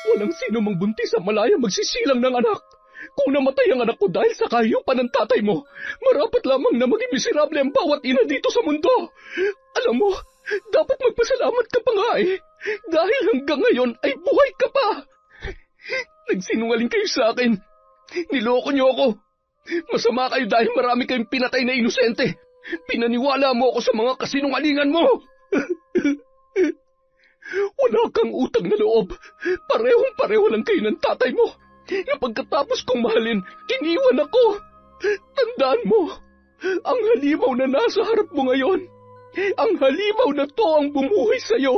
Walang sino mang buntis sa malaya magsisilang ng anak. Kung namatay ang anak ko dahil sa kahiyupan ng tatay mo, marapat lamang na maging miserable ang bawat ina dito sa mundo. Alam mo, dapat magpasalamat ka pa nga eh, dahil hanggang ngayon ay buhay ka pa. Nagsinungaling kayo sa akin. Niloko niyo ako. Masama kayo dahil marami kayong pinatay na inosente. Pinaniwala mo ako sa mga kasinungalingan mo. Wala kang utang na loob. Parehong-pareho lang kayo ng tatay mo. Na pagkatapos kong mahalin, iniwan ako. Tandaan mo, ang halimaw na nasa harap mo ngayon, ang halimaw na to ang bumuhay sa'yo.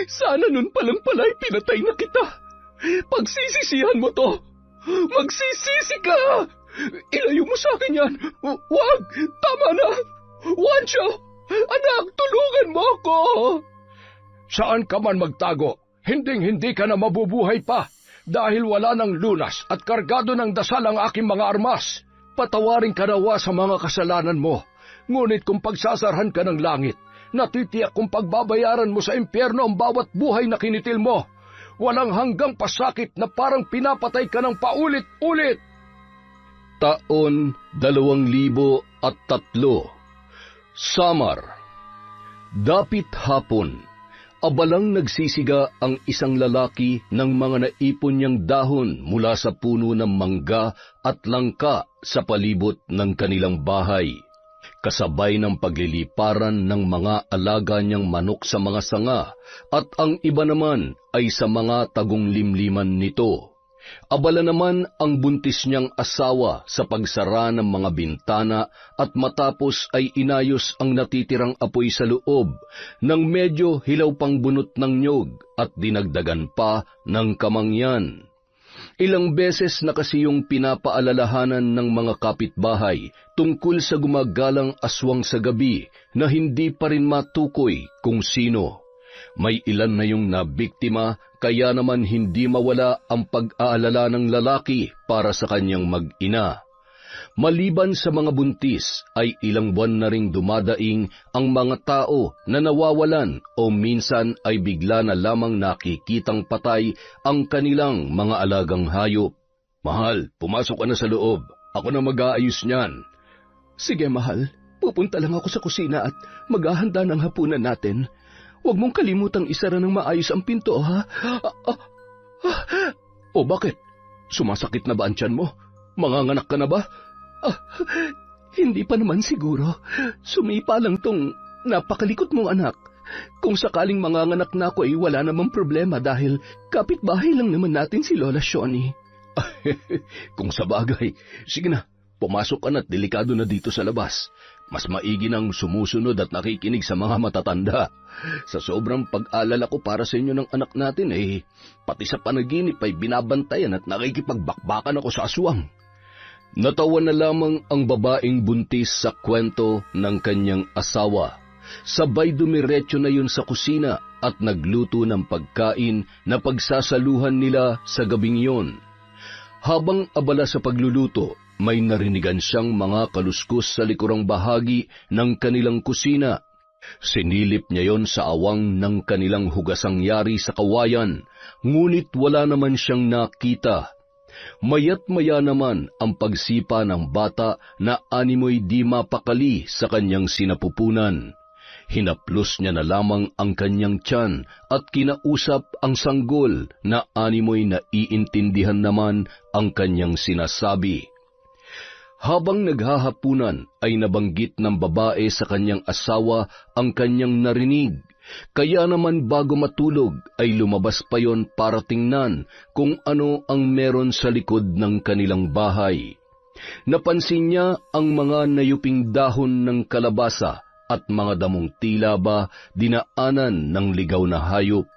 Sana nun palang pala'y pinatay na kita. Pagsisisihan mo to. Magsisisi ka! Ilayo mo sa akin yan. Wag! Tama na! Juancho! Anak, tulungan mo ako! Saan ka man magtago, hinding-hindi ka na mabubuhay pa dahil wala ng lunas at kargado ng dasal ang aking mga armas. Patawarin ka nawa sa mga kasalanan mo, ngunit kung pagsasarhan ka ng langit, natitiyak kung pagbabayaran mo sa impyerno ang bawat buhay na kinitil mo. Walang hanggang pasakit na parang pinapatay ka ng paulit-ulit. Taon 2003. Samar. Dapit hapon, abalang nagsisiga ang isang lalaki ng mga naipon niyang dahon mula sa puno ng mangga at langka sa palibot ng kanilang bahay, kasabay ng pagliliparan ng mga alaga niyang manok sa mga sanga, at ang iba naman ay sa mga tagong limliman nito. Abala naman ang buntis niyang asawa sa pagsara ng mga bintana at matapos ay inayos ang natitirang apoy sa loob nang medyo hilaw pang bunot ng niyog at dinagdagan pa ng kamangyan. Ilang beses na kasi yung pinapaalalahanan ng mga kapitbahay tungkol sa gumagalang aswang sa gabi na hindi pa rin matukoy kung sino. May ilan na yung nabiktima, kaya naman hindi mawala ang pag-aalala ng lalaki para sa kanyang mag-ina. Maliban sa mga buntis, ay ilang buwan na ring dumadaing ang mga tao na nawawalan o minsan ay bigla na lamang nakikitang patay ang kanilang mga alagang hayop. Mahal, pumasok ka na sa loob. Ako na mag-aayos niyan. Sige, mahal. Pupunta lang ako sa kusina at maghahanda ng hapunan natin. Huwag mong kalimutang isara ng maayos ang pinto, ha? O bakit? Sumasakit na ba ang tiyan mo? Manganganak ka na ba? Hindi pa naman siguro. Sumipa lang tong napakalikot mong anak. Kung sakaling manganganak na ako ay wala namang problema dahil kapitbahay lang naman natin si Lola Shoni. Kung sa bagay, sige na, pumasok ka na't delikado na dito sa labas. Mas maigi nang sumusunod at nakikinig sa mga matatanda. Sa sobrang pag-alala ko para sa inyo ng anak natin pati sa panaginip ay binabantayan at nakikipagbakbakan ako sa aswang. Natawa na lamang ang babaeng buntis sa kwento ng kanyang asawa. Sabay dumiretso na yun sa kusina at nagluto ng pagkain na pagsasaluhan nila sa gabing yon. Habang abala sa pagluluto, may narinigan siyang mga kaluskos sa likurang bahagi ng kanilang kusina. Sinilip niya yon sa awang ng kanilang hugasang yari sa kawayan, ngunit wala naman siyang nakita. Mayat-maya naman ang pagsipa ng bata na animoy di mapakali sa kanyang sinapupunan. Hinaplos niya na lamang ang kanyang tiyan at kinausap ang sanggol na animoy naiintindihan naman ang kanyang sinasabi. Habang naghahapunan ay nabanggit ng babae sa kanyang asawa ang kanyang narinig, kaya naman bago matulog ay lumabas pa yon para tingnan kung ano ang meron sa likod ng kanilang bahay. Napansin niya ang mga nayuping dahon ng kalabasa at mga damong tila ba dinaanan ng ligaw na hayop.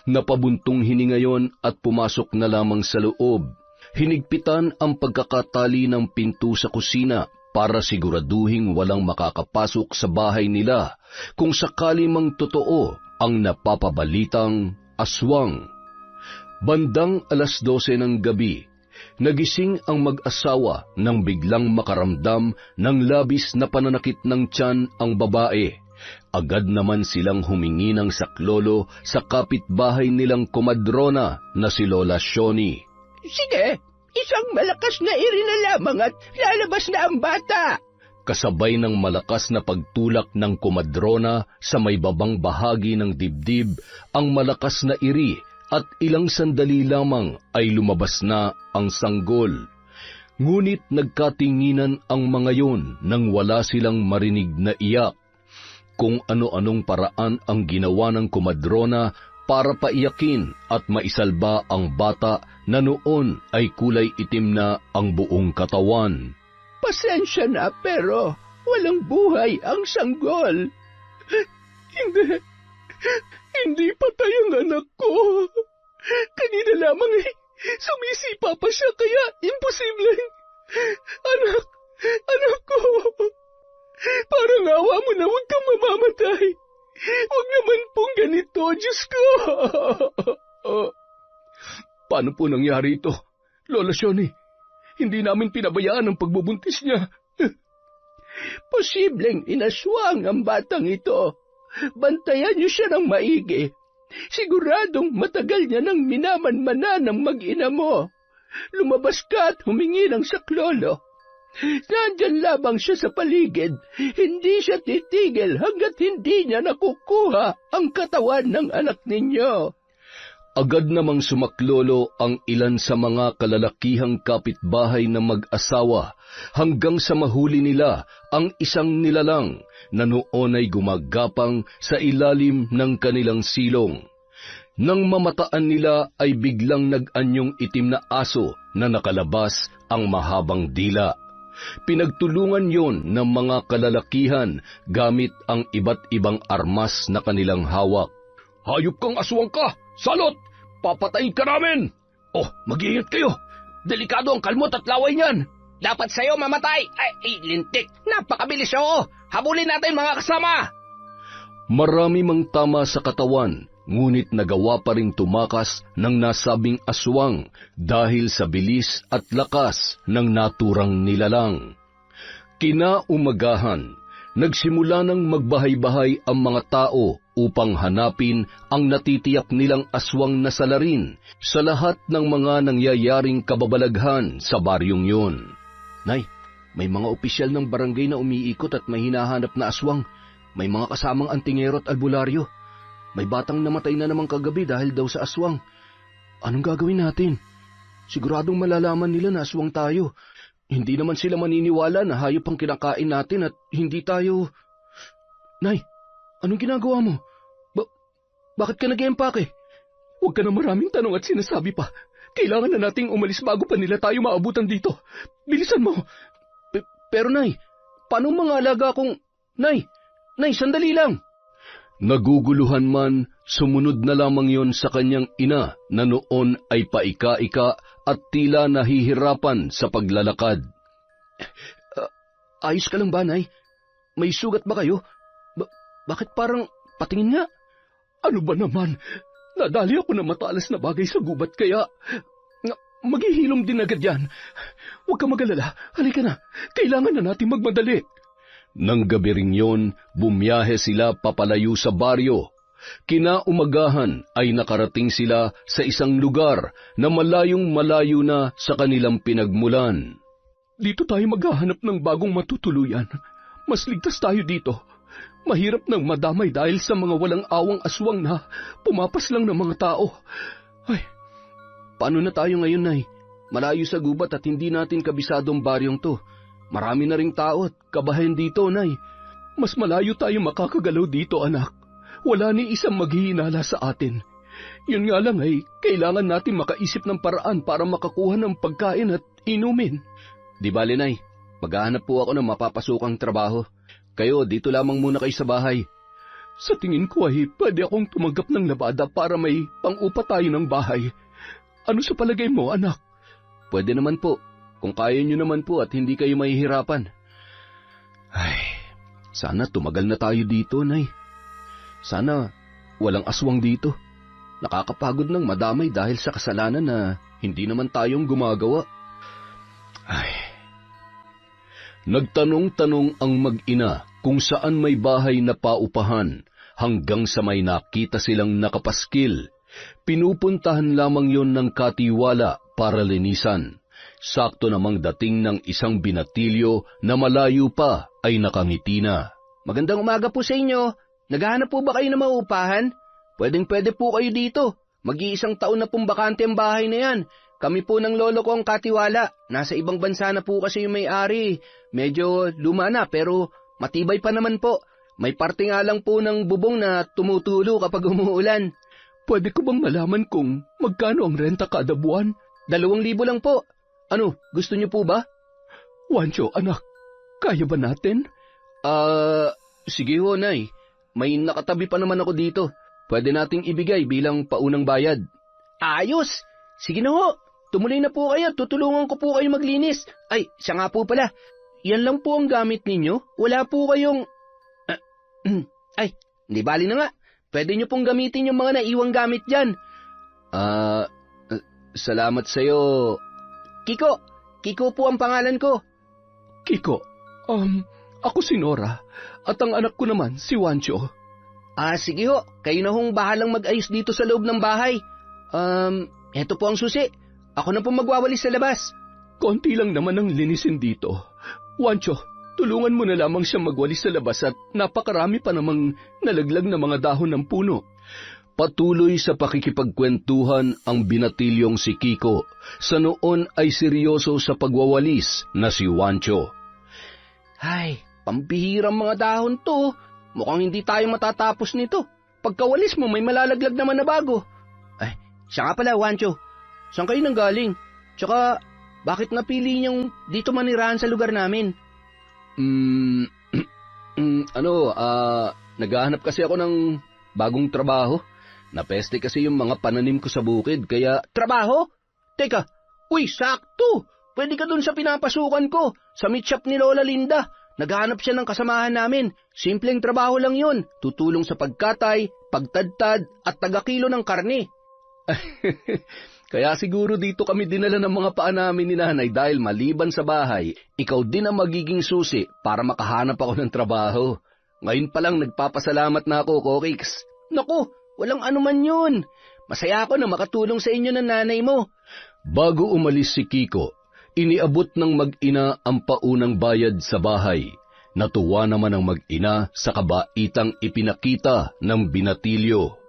Napabuntong hininga yon at pumasok na lamang sa loob. Hinigpitan ang pagkakatali ng pinto sa kusina para siguraduhing walang makakapasok sa bahay nila kung sakali mang totoo ang napapabalitang aswang. Bandang 12:00 ng gabi, nagising ang mag-asawa nang biglang makaramdam ng labis na pananakit ng tiyan ang babae Agad naman silang humingi ng saklolo sa kapitbahay nilang komadrona na si Lola Shoni. Sige, isang malakas na iri na lamang at lalabas na ang bata. Kasabay ng malakas na pagtulak ng komadrona sa may babang bahagi ng dibdib, ang malakas na iri at ilang sandali lamang ay lumabas na ang sanggol. Ngunit nagkatinginan ang mga yon nang wala silang marinig na iyak. Kung ano-anong paraan ang ginawa ng komadrona para paiyakin at maisalba ang bata na noon ay kulay itim na ang buong katawan. Pasensya na pero walang buhay ang sanggol. Hindi patay ang anak ko. Kanina lamang sumisipa pa siya kaya imposibleng. Anak ko. Parang awa mo na huwag kang mamamatay. Huwag naman pong ganito, Diyos ko. Paano po nangyari ito, Lola Shoni? Hindi namin pinabayaan ang pagbubuntis niya. Posibleng inaswang ang batang ito. Bantayan niyo siya ng maigi. Siguradong matagal niya nang minamanmana ng mag-ina mo. Lumabas ka at humingi ng saklolo. Nandyan lamang siya sa paligid. Hindi siya titigil hanggat hindi niya nakukuha ang katawan ng anak ninyo. Agad namang sumaklolo ang ilan sa mga kalalakihang kapitbahay na mag-asawa hanggang sa mahuli nila ang isang nilalang na noon ay gumagapang sa ilalim ng kanilang silong. Nang mamataan nila ay biglang nag-anyong itim na aso na nakalabas ang mahabang dila. Pinagtulungan yon ng mga kalalakihan gamit ang iba't ibang armas na kanilang hawak. Hayop kang aswang ka! Salot! Papatayin ka namin! Oh, mag-iingat kayo! Delikado ang kalmot at laway niyan! Dapat sa'yo mamatay! Ay, lintik! Napakabilis oo! Habulin natin mga kasama! Marami mang tama sa katawan, ngunit nagawa pa ring tumakas ng nasabing aswang dahil sa bilis at lakas ng naturang nilalang. Kinaumagahan, nagsimula ng magbahay-bahay ang mga tao upang hanapin ang natitiyak nilang aswang na salarin sa lahat ng mga nangyayaring kababalaghan sa baryong yun. Nay, may mga opisyal ng barangay na umiikot at may hinahanap na aswang. May mga kasamang antingero at albularyo. May batang namatay na namang kagabi dahil daw sa aswang. Anong gagawin natin? Siguradong malalaman nila na aswang tayo. Hindi naman sila maniniwala na hayop ang kinakain natin at hindi tayo... Nay, anong ginagawa mo? Bakit ka nag-empake? Huwag ka na maraming tanong at sinasabi pa. Kailangan na nating umalis bago pa nila tayo maabutan dito. Bilisan mo. Pero Nay, paano mga alaga kong... Nay, sandali lang. Naguguluhan man, sumunod na lamang yon sa kanyang ina na noon ay paika-ika at tila nahihirapan sa paglalakad. Ayos ka lang ba, Nay? May sugat ba kayo? Bakit parang patingin nga? Ano ba naman? Nadali ako ng matalas na bagay sa gubat kaya... Maghihilom din agad yan. Huwag ka mag-alala. Halika na. Kailangan na natin magmadali. Nang gabi ring yon, bumiyahe sila papalayo sa baryo. Kinaumagahan ay nakarating sila sa isang lugar na malayong malayo na sa kanilang pinagmulan. Dito tayo maghahanap ng bagong matutuluyan. Mas ligtas tayo dito. Mahirap nang madamay dahil sa mga walang awang aswang na pumapas lang ng mga tao. Ay, paano na tayo ngayon, Nay? Malayo sa gubat at hindi natin kabisadong baryong to. Marami na ring tao at kabahayan dito, Nay. Mas malayo tayo makakagalaw dito, anak. Wala ni isang maghihinala sa atin. Yun nga lang ay, kailangan natin makaisip ng paraan para makakuha ng pagkain at inumin. Di bale, Nay. Maghahanap po ako ng mapapasukang trabaho. Kayo, dito lamang muna kayo sa bahay. Sa tingin ko ay pwede akong tumanggap ng labada para may pang-upa tayo ng bahay. Ano sa palagay mo, anak? Pwede naman po. Kung kaya nyo naman po at hindi kayo mahihirapan. Ay, sana tumagal na tayo dito, Nay. Sana walang aswang dito. Nakakapagod ng madamay dahil sa kasalanan na hindi naman tayong gumagawa. Ay. Nagtanong-tanong ang mag-ina kung saan may bahay na paupahan hanggang sa may nakita silang nakapaskil. Pinupuntahan lamang yon ng katiwala para linisan. Sakto namang dating ng isang binatilyo na malayo pa ay nakangiti na. Magandang umaga po sa inyo. Naghahanap po ba kayo ng maupahan? Pwedeng-pwede po kayo dito. Mag-iisang taon na pong bakante ang bahay na yan. Kami po ng lolo ko ang katiwala. Nasa ibang bansa na po kasi yung may-ari. Medyo luma na pero matibay pa naman po. May parte nga lang po ng bubong na tumutulo kapag umuulan. Pwede ko bang malaman kung magkano ang renta kada buwan? 2,000 lang po. Ano, gusto niyo po ba? Wancho, anak, kaya ba natin? Sige ho, Nay. May nakatabi pa naman ako dito. Pwede nating ibigay bilang paunang bayad. Ayos! Sige na ho. Tumuloy na po kayo. Tutulungan ko po kayo maglinis. Ay, siya nga po pala. Yan lang po ang gamit ninyo? Wala po kayong... Ay, hindi bali na nga. Pwede nyo pong gamitin yung mga naiwang gamit dyan. Salamat sa'yo. Kiko po ang pangalan ko. Kiko, ako si Nora at ang anak ko naman si Wancho. Sige ho. Kayo na hong bahalang mag-ayos dito sa loob ng bahay. Eto po ang susi. Ako na po magwawalis sa labas. Konti lang naman ang linisin dito. Wancho, tulungan mo na lamang siya magwalis sa labas at napakarami pa namang nalaglag na mga dahon ng puno. Patuloy sa pakikipagkwentuhan ang binatilyong si Kiko. Sa noon ay seryoso sa pagwawalis na si Wancho. Ay, pambihirang mga dahon to. Mukhang hindi tayo matatapos nito. Pagkawalis mo may malalaglag naman na bago. Ay, siya nga pala, Wancho. Saan kayo nanggaling? Tsaka, bakit napili niyong dito manirahan sa lugar namin? Naghahanap kasi ako ng bagong trabaho. Napeste kasi yung mga pananim ko sa bukid, kaya... Trabaho? Teka, sakto! Pwede ka dun sa pinapasukan ko, sa meat shop ni Lola Linda. Naghahanap siya ng kasamahan namin. Simpleng trabaho lang yun. Tutulong sa pagkatay, pagtadtad, at tagakilo ng karne. Kaya siguro dito kami dinala ng mga paa namin ni nanay dahil maliban sa bahay, ikaw din ang magiging susi para makahanap ako ng trabaho. Ngayon pa lang nagpapasalamat na ako, Kokiks. Naku, walang anuman yun. Masaya ako na makatulong sa inyo ng nanay mo. Bago umalis si Kiko, iniabot ng mag-ina ang paunang bayad sa bahay. Natuwa naman ang mag-ina sa kabaitang ipinakita ng binatilyo.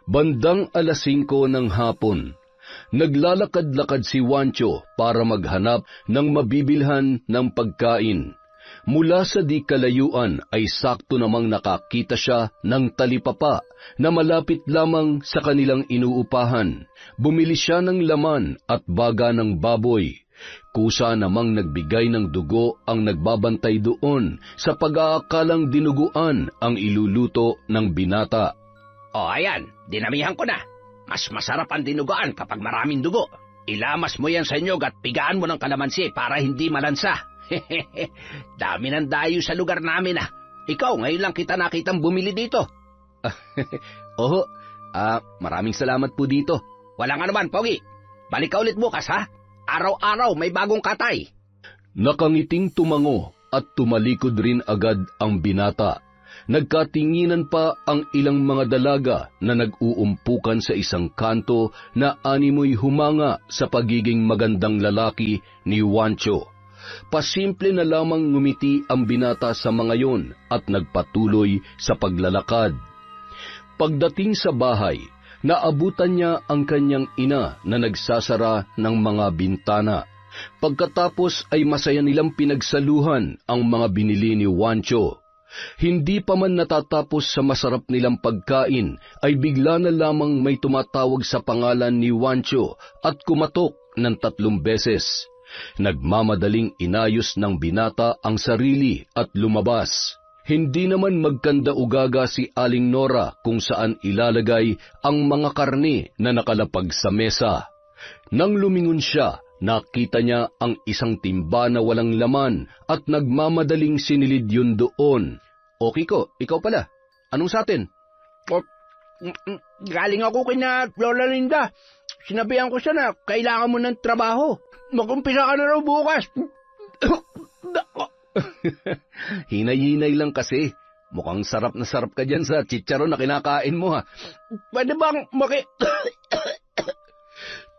Bandang 5:00 ng hapon, naglalakad-lakad si Wancho para maghanap ng mabibilhan ng pagkain. Mula sa di kalayuan ay sakto namang nakakita siya ng talipapa na malapit lamang sa kanilang inuupahan. Bumili siya ng laman at baga ng baboy. Kusa namang nagbigay ng dugo ang nagbabantay doon sa pag-aakalang dinuguan ang iluluto ng binata. Ayan, dinamihan ko na. Mas masarap ang dinuguan kapag maraming dugo. Ilamas mo yan sa nyog at pigaan mo ng kalamansi para hindi malansa. Dami ng dayo sa lugar namin Ikaw, ngayon lang kita nakitang bumili dito. Oho, maraming salamat po dito. Walang anuman, Pogi. Balik ka ulit bukas, ha? Araw-araw may bagong katay. Nakangiting tumango at tumalikod rin agad ang binata. Nagkatinginan pa ang ilang mga dalaga na nag-uumpukan sa isang kanto na animoy humanga sa pagiging magandang lalaki ni Wancho. Pasimple na lamang ngumiti ang binata sa mga yon at nagpatuloy sa paglalakad. Pagdating sa bahay, naabutan niya ang kanyang ina na nagsasara ng mga bintana. Pagkatapos ay masaya nilang pinagsaluhan ang mga binili ni Wancho. Hindi pa man natatapos sa masarap nilang pagkain, ay bigla na lamang may tumatawag sa pangalan ni Wancho at kumatok ng 3 beses. Nagmamadaling inayos ng binata ang sarili at lumabas. Hindi naman magkanda-ugaga si Aling Nora kung saan ilalagay ang mga karne na nakalapag sa mesa. Nang lumingon siya, nakita niya ang isang timba na walang laman at nagmamadaling sinilid yun doon. O Kiko, ikaw pala. Anong sa atin? Galing ako kina Lola Linda. Sinabihan ko siya na kailangan mo ng trabaho. Mag-umpisa ka na raw bukas. Hinay-hinay lang kasi. Mukhang sarap na sarap ka dyan sa chicharon na kinakain mo, ha. Pwede bang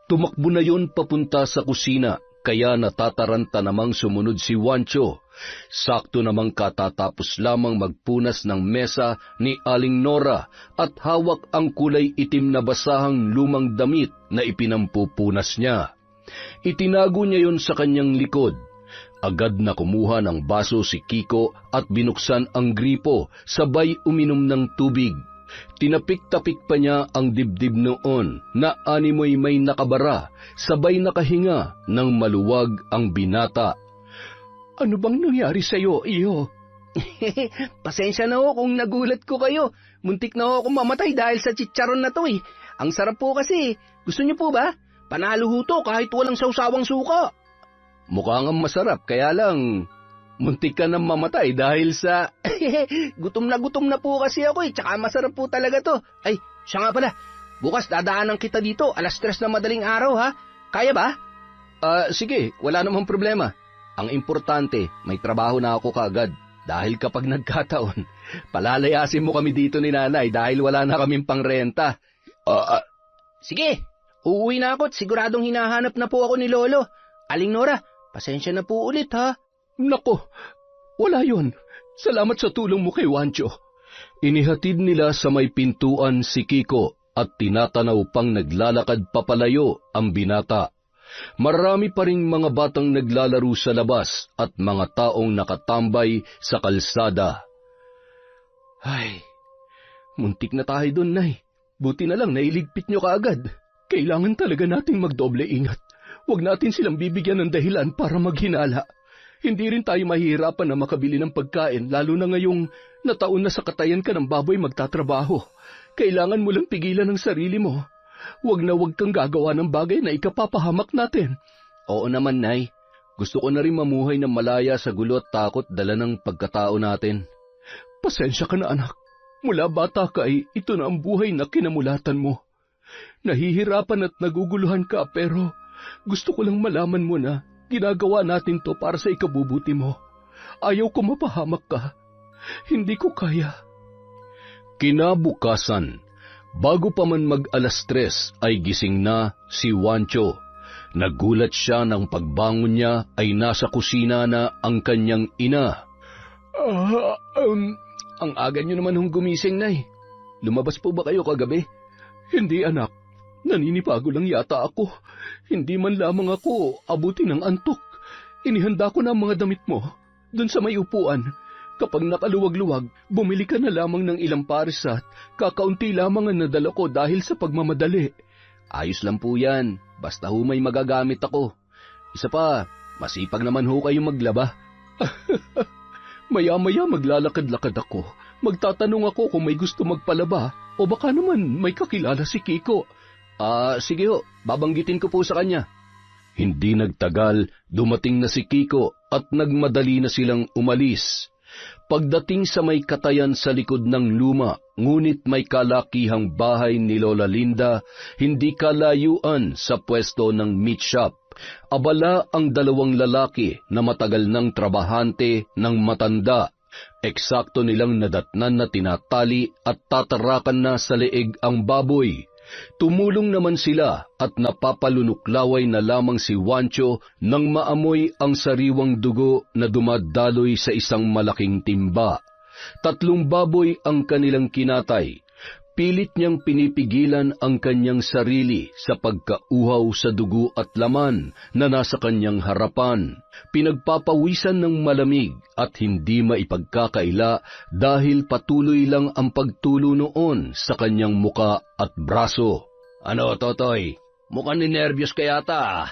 Tumakbo na yon papunta sa kusina, kaya natataranta namang sumunod si Juancho. Sakto namang katatapos lamang magpunas ng mesa ni Aling Nora at hawak ang kulay itim na basahang lumang damit na ipinampupunas niya. Itinago niya yon sa kanyang likod. Agad na kumuha ng baso si Kiko at binuksan ang gripo, sabay uminom ng tubig. Tinapik-tapik pa niya ang dibdib noon na animoy may nakabara, sabay nakahinga ng maluwag ang binata. Ano bang nangyari sa'yo, iyo? Pasensya na ho kung nagulat ko kayo. Muntik na ho akong mamatay dahil sa chicharon na to eh. Ang sarap po kasi. Gusto niyo po ba? Panalo ho to kahit walang sawsawang suka. Mukhang masarap, kaya lang muntik ka nang mamatay dahil sa... Gutom na po kasi ako eh. Tsaka masarap po talaga to. Ay, siya nga pala. Bukas dadaanan kita dito. 3:00 na madaling araw ha. Kaya ba? Sige, wala namang problema. Ang importante, may trabaho na ako kaagad. Dahil kapag nagkataon, palalayasin mo kami dito ni nanay dahil wala na kaming pangrenta. Sige, uuwi na ako at siguradong hinahanap na po ako ni Lolo. Aling Nora, pasensya na po ulit ha. Nako, wala yon. Salamat sa tulong mo kay Juancho. Inihatid nila sa may pintuan si Kiko at tinatanaw pang naglalakad papalayo ang binata. Marami pa ring mga batang naglalaro sa labas at mga taong nakatambay sa kalsada. Ay, muntik na tayo doon, Nay. Buti na lang nailigpit nyo kaagad. Kailangan talaga nating magdoble ingat. Huwag natin silang bibigyan ng dahilan para maghinala. Hindi rin tayo mahihirapan na makabili ng pagkain, lalo na ngayong nataon na sa katayan ka ng baboy magtatrabaho. Kailangan mo lang pigilan ang sarili mo. Huwag na huwag kang gagawa ng bagay na ikapapahamak natin. Oo naman, Nay. Gusto ko na rin mamuhay ng malaya sa gulo at takot dala ng pagkatao natin. Pasensya ka na, anak. Mula bata ka ay ito na ang buhay na kinamulatan mo. Nahihirapan at naguguluhan ka pero gusto ko lang malaman mo na ginagawa natin to para sa ikabubuti mo. Ayaw ko mapahamak ka. Hindi ko kaya. Kinabukasan, bago pa man mag-3:00 ay gising na si Juancho. Nagulat siya nang pagbangon niya ay nasa kusina na ang kanyang ina. Ang aga niyo naman hong gumising, Nay. Lumabas po ba kayo kagabi? Hindi, anak. Naninibago lang yata ako. Hindi man lamang ako abutin ng antok. Inihanda ko na ang mga damit mo. Doon sa may upuan. Kapag nakaluwag-luwag, bumili ka na lamang ng ilang pares at kakaunti lamang ang nadala ko dahil sa pagmamadali. Ayos lang po yan. Basta ho may magagamit ako. Isa pa, masipag naman ho kayong maglaba. Maya-maya maglalakad-lakad ako. Magtatanong ako kung may gusto magpalaba o baka naman may kakilala si Kiko. Sige ho, babanggitin ko po sa kanya. Hindi nagtagal, dumating na si Kiko at nagmadali na silang umalis. Pagdating sa may katayan sa likod ng luma, ngunit may kalakihang bahay ni Lola Linda, hindi kalayuan sa pwesto ng meat shop. Abala ang 2 lalaki na matagal ng trabahante ng matanda. Eksakto nilang nadatnan na tinatali at tatarakan na sa leeg ang baboy. Tumulong naman sila at napapalunuklaway na lamang si Juancho nang maamoy ang sariwang dugo na dumadaloy sa isang malaking timba. 3 baboy ang kanilang kinatay. Pilit niyang pinipigilan ang kanyang sarili sa pagkauhaw sa dugo at laman na nasa kanyang harapan. Pinagpapawisan ng malamig at hindi maipagkakaila dahil patuloy lang ang pagtulo noon sa kanyang muka at braso. Ano, Totoy? Mukhang ninervyos ka yata.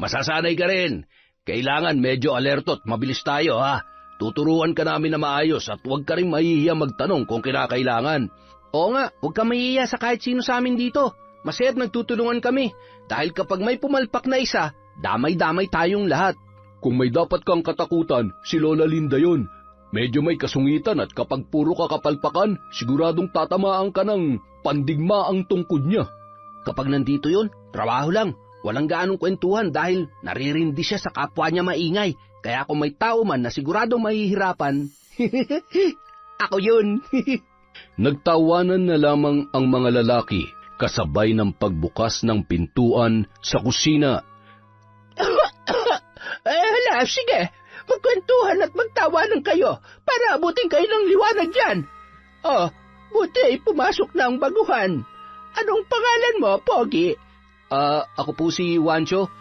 Masasanay ka rin. Kailangan medyo alerto at mabilis tayo, ha? Tuturuan ka namin na maayos at huwag ka rin mahihiya magtanong kung kinakailangan. Oo nga, huwag ka mahihiya sa kahit sino sa amin dito. Masaya't nagtutulungan kami. Dahil kapag may pumalpak na isa, damay-damay tayong lahat. Kung may dapat kang katakutan, si Lola Linda yon. Medyo may kasungitan at kapag puro kakapalpakan, siguradong tatamaan ka ng pandigma ang tungkod niya. Kapag nandito yon, trabaho lang. walang gaanong kwentuhan dahil naririndi siya sa kapwa niya maingay. Kaya kung may tao man na siguradong mahihirapan, ako yun. Nagtawanan na lamang ang mga lalaki kasabay ng pagbukas ng pintuan sa kusina. Hala, sige. Magkwentuhan at magtawanan kayo para abutin kayo ng liwanag dyan. Oh, buti pumasok na ang baguhan. Anong pangalan mo, Pogi? Ako po si Wancho.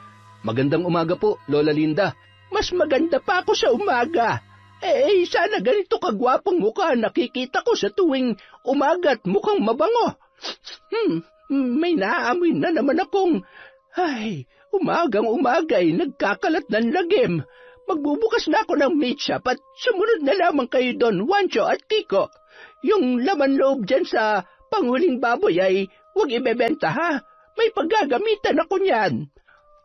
Magandang umaga po, Lola Linda. Mas maganda pa ako sa umaga. Sana ganito kagwapong mukha nakikita ko sa tuwing umaga at mukhang mabango. May naamoy na naman akong... umagang-umaga ay nagkakalat ng lagim. Magbubukas na ako ng meat shop at sumunod na lamang kayo doon, Wancho at Kiko. Yung laman loob dyan sa panghuling baboy ay huwag ibebenta ha. May paggagamitan ako niyan.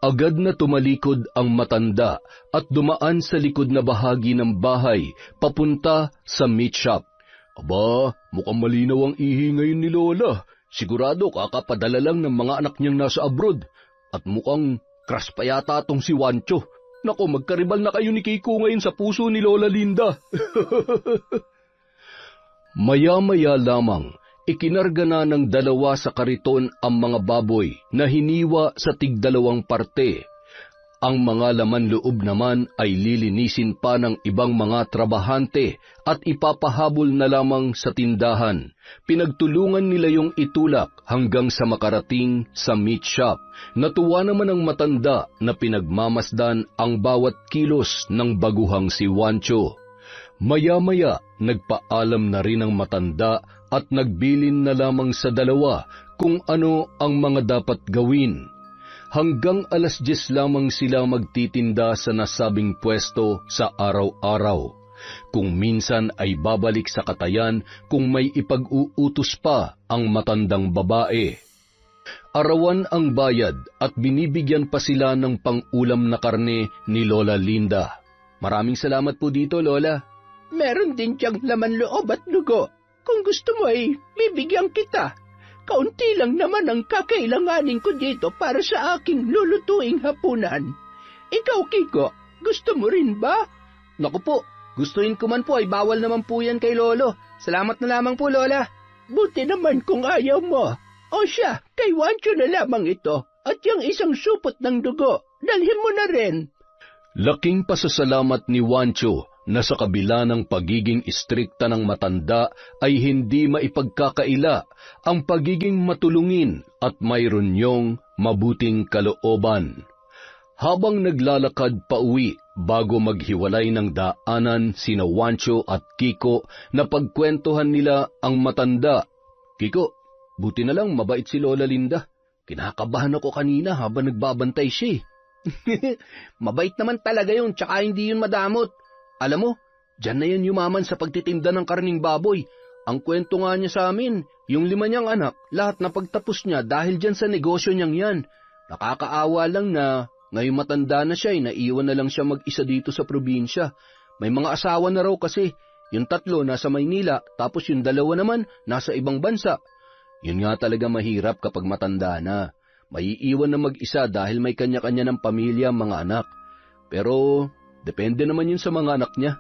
Agad na tumalikod ang matanda at dumaan sa likod na bahagi ng bahay papunta sa meat shop. Aba, mukhang malinaw ang ihi ngayon ni Lola. Sigurado kakapadala lang ng mga anak niyang nasa abroad. At mukhang crush pa yata tong si Wancho. Nako, magkaribal na kayo ni Kiko ngayon sa puso ni Lola Linda. Maya-maya lamang, ikinarga na ng dalawa sa kariton ang mga baboy na hiniwa sa tig-2 parte. Ang mga laman loob naman ay lilinisin pa ng ibang mga trabahante at ipapahabol na lamang sa tindahan. Pinagtulungan nila yung itulak hanggang sa makarating sa meat shop. Natuwa naman ang matanda na pinagmamasdan ang bawat kilos ng baguhang si Wancho. Maya-maya, nagpaalam na rin ang matanda at nagbilin na lamang sa dalawa kung ano ang mga dapat gawin. Hanggang 10:00 lamang sila magtitinda sa nasabing pwesto sa araw-araw. Kung minsan ay babalik sa katayan kung may ipag-uutos pa ang matandang babae. Arawan ang bayad at binibigyan pa sila ng pang-ulam na karne ni Lola Linda. Maraming salamat po dito, Lola. Meron din diyang laman loob at dugo. Kung gusto mo ay bibigyan kita. Kaunti lang naman ang kakailanganin ko dito para sa aking lulutuing hapunan. Ikaw, Kiko, gusto mo rin ba? Naku po, gustuin ko man po ay bawal naman po yan kay Lolo. Salamat na lamang po, Lola. Buti naman kung ayaw mo. O siya, kay Wancho na lamang ito. At yung isang supot ng dugo, dalhin mo na rin. Laking pasasalamat ni Wancho na sa kabila ng pagiging istrikta ng matanda ay hindi maipagkakaila ang pagiging matulungin at mayroon niyong mabuting kalooban. Habang naglalakad pa uwi bago maghiwalay ng daanan sina Wancho at Kiko, na pagkwentuhan nila ang matanda. Kiko, buti na lang mabait si Lola Linda. Kinakabahan ako kanina habang nagbabantay siya. Mabait naman talaga yun, tsaka hindi yun madamot. Alam mo, dyan na yan yumaman sa pagtitinda ng karning baboy. Ang kwento nga niya sa amin, yung 5 niyang anak, lahat na pagtapos niya dahil dyan sa negosyo niyang yan. Nakakaawa lang na ngayong matanda na siya, naiwan na lang siya mag-isa dito sa probinsya. May mga asawa na raw kasi, yung 3 nasa Maynila, tapos yung 2 naman nasa ibang bansa. Yun nga talaga mahirap kapag matanda na. Maiiwan na mag-isa dahil may kanya-kanya ng pamilya, mga anak. Pero depende naman yun sa mga anak niya.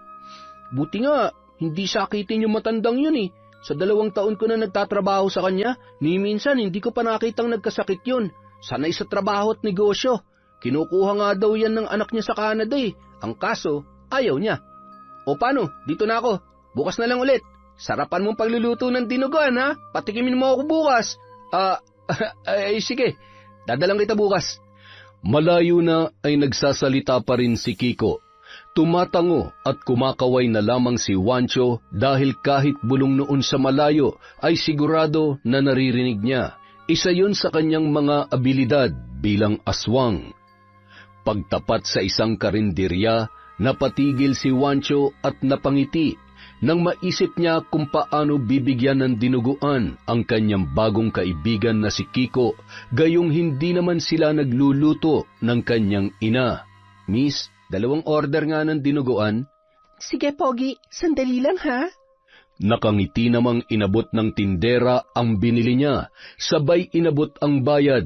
Buti nga, hindi sakitin yung matandang yun eh. Sa 2 taon ko na nagtatrabaho sa kanya, ni minsan hindi ko pa nakitang nagkasakit yun. Sanay sa trabaho at negosyo. Kinukuha nga daw yan ng anak niya sa Canada eh. Ang kaso, ayaw niya. O paano, dito na ako. Bukas na lang ulit. Sarapan mong pagluluto ng dinuguan ha. Patikimin mo ako bukas. Sige. Dadalang kita bukas. Malayo na ay nagsasalita pa rin si Kiko. Tumatango at kumakaway na lamang si Wancho dahil kahit bulong noon sa malayo ay sigurado na naririnig niya. Isa yun sa kanyang mga abilidad bilang aswang. Pagtapat sa isang karinderya, napatigil si Wancho at napangiti nang maisip niya kung paano bibigyan ng dinuguan ang kanyang bagong kaibigan na si Kiko, gayong hindi naman sila nagluluto ng kanyang ina. Miss, 2 order nga ng dinuguan. Sige, Pogi, sandali lang ha. Nakangiti namang inabot ng tindera ang binili niya, sabay inabot ang bayad.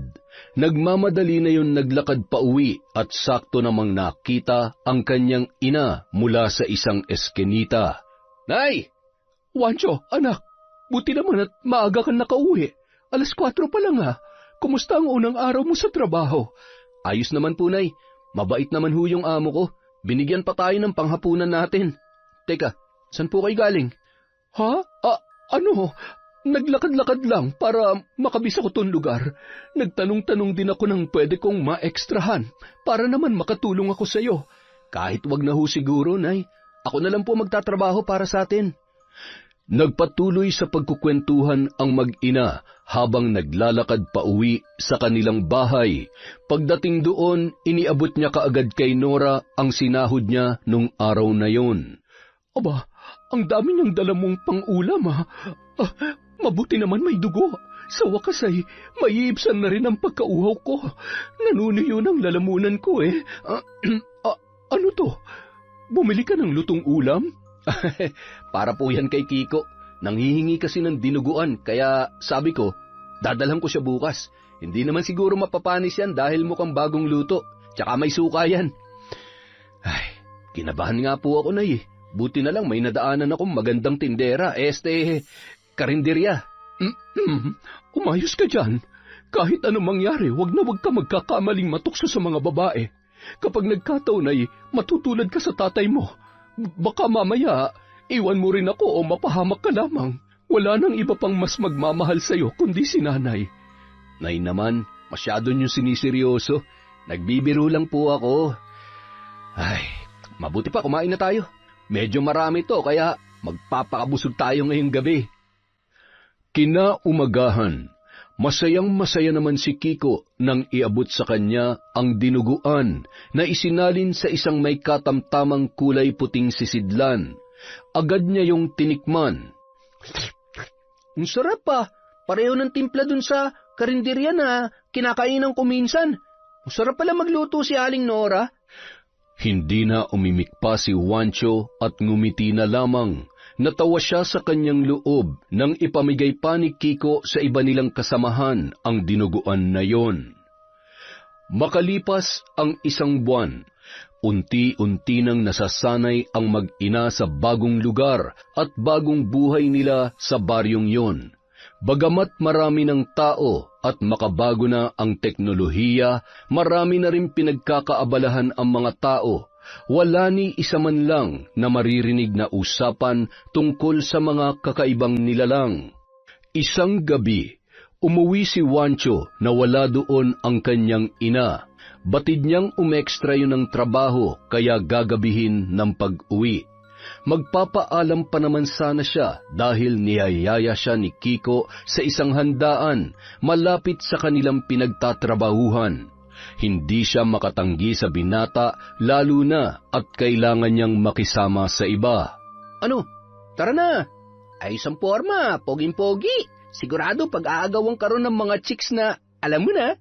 Nagmamadali na yun naglakad pa uwi at sakto namang nakita ang kanyang ina mula sa isang eskinita. Nay! Wancho, anak, buti naman at maaga kang nakauwi. 4:00 pa lang ha. Kumusta ang unang araw mo sa trabaho? Ayos naman po, Nay. Mabait naman ho yung amo ko. Binigyan pa tayo ng panghapunan natin. Teka, saan po kayo galing? Ha? Ano? Naglakad-lakad lang para makabisa ko tong lugar. Nagtanong-tanong din ako ng pwede kong maekstrahan para naman makatulong ako sa iyo. Kahit wag na ho siguro, Nay. Ako na lang po magtatrabaho para sa atin. Nagpatuloy sa pagkukwentuhan ang mag-ina habang naglalakad pa uwi sa kanilang bahay. Pagdating doon, iniabot niya kaagad kay Nora ang sinahod niya nung araw na yon. Aba, ang dami niyang dala mong pang-ulam ha. Mabuti naman may dugo. Sa wakas ay maiibsan na rin ang pagkauhaw ko. Nanunuyo ng lalamunan ko eh. Ano to? Bumili ka ng lutong ulam? Para po yan kay Kiko. Nanghihingi kasi ng dinuguan, kaya sabi ko, dadalhan ko siya bukas. Hindi naman siguro mapapanis yan dahil mukhang bagong luto. Tsaka may suka yan. Ay, kinabahan nga po ako, Nay. Buti na lang may nadaanan akong magandang tindera, karinderya. Umayos ka dyan. Kahit anong mangyari, wag ka magkakamaling matukso sa mga babae. Kapag nagkataon ay matutulad ka sa tatay mo. Baka mamaya, iwan mo rin ako o mapahamak ka lamang. Wala nang iba pang mas magmamahal sa'yo kundi si nanay. Nay naman, masyado niyong siniseryoso. Nagbibiro lang po ako. Ay, mabuti pa kumain na tayo. Medyo marami to kaya magpapakabusog tayo ngayong gabi. Kinaumagahan, masayang-masaya naman si Kiko nang iabot sa kanya ang dinuguan na isinalin sa isang may katamtamang kulay puting sisidlan. Agad niya yung tinikman. Ang sarap pa. Pareho ng timpla dun sa karinderya na kinakainan ko minsan. Ang sarap pala magluto si Aling Nora. Hindi na umimik pa si Wancho at ngumiti na lamang. Natawa siya sa kanyang loob nang ipamigay pa ni Kiko sa iba nilang kasamahan ang dinuguan na yon. Makalipas ang 1 buwan, unti-unti nang nasasanay ang mag-ina sa bagong lugar at bagong buhay nila sa baryong yon. Bagamat marami ng tao at makabago na ang teknolohiya, marami na rin pinagkakaabalahan ang mga tao. Wala ni isa man lang na maririnig na usapan tungkol sa mga kakaibang nilalang. Isang gabi, umuwi si Wancho na wala doon ang kanyang ina. Batid niyang umextra yun ng trabaho kaya gagabihin ng pag-uwi. Magpapaalam pa naman sana siya dahil niyayaya siya ni Kiko sa isang handaan malapit sa kanilang pinagtatrabahuhan. Hindi siya makatanggi sa binata lalo na at kailangan niyang makisama sa iba. Ano? Tara na! Ayos ang forma, poging-pogi. Sigurado pag-aagawan ka ron ng mga chicks na alam mo na.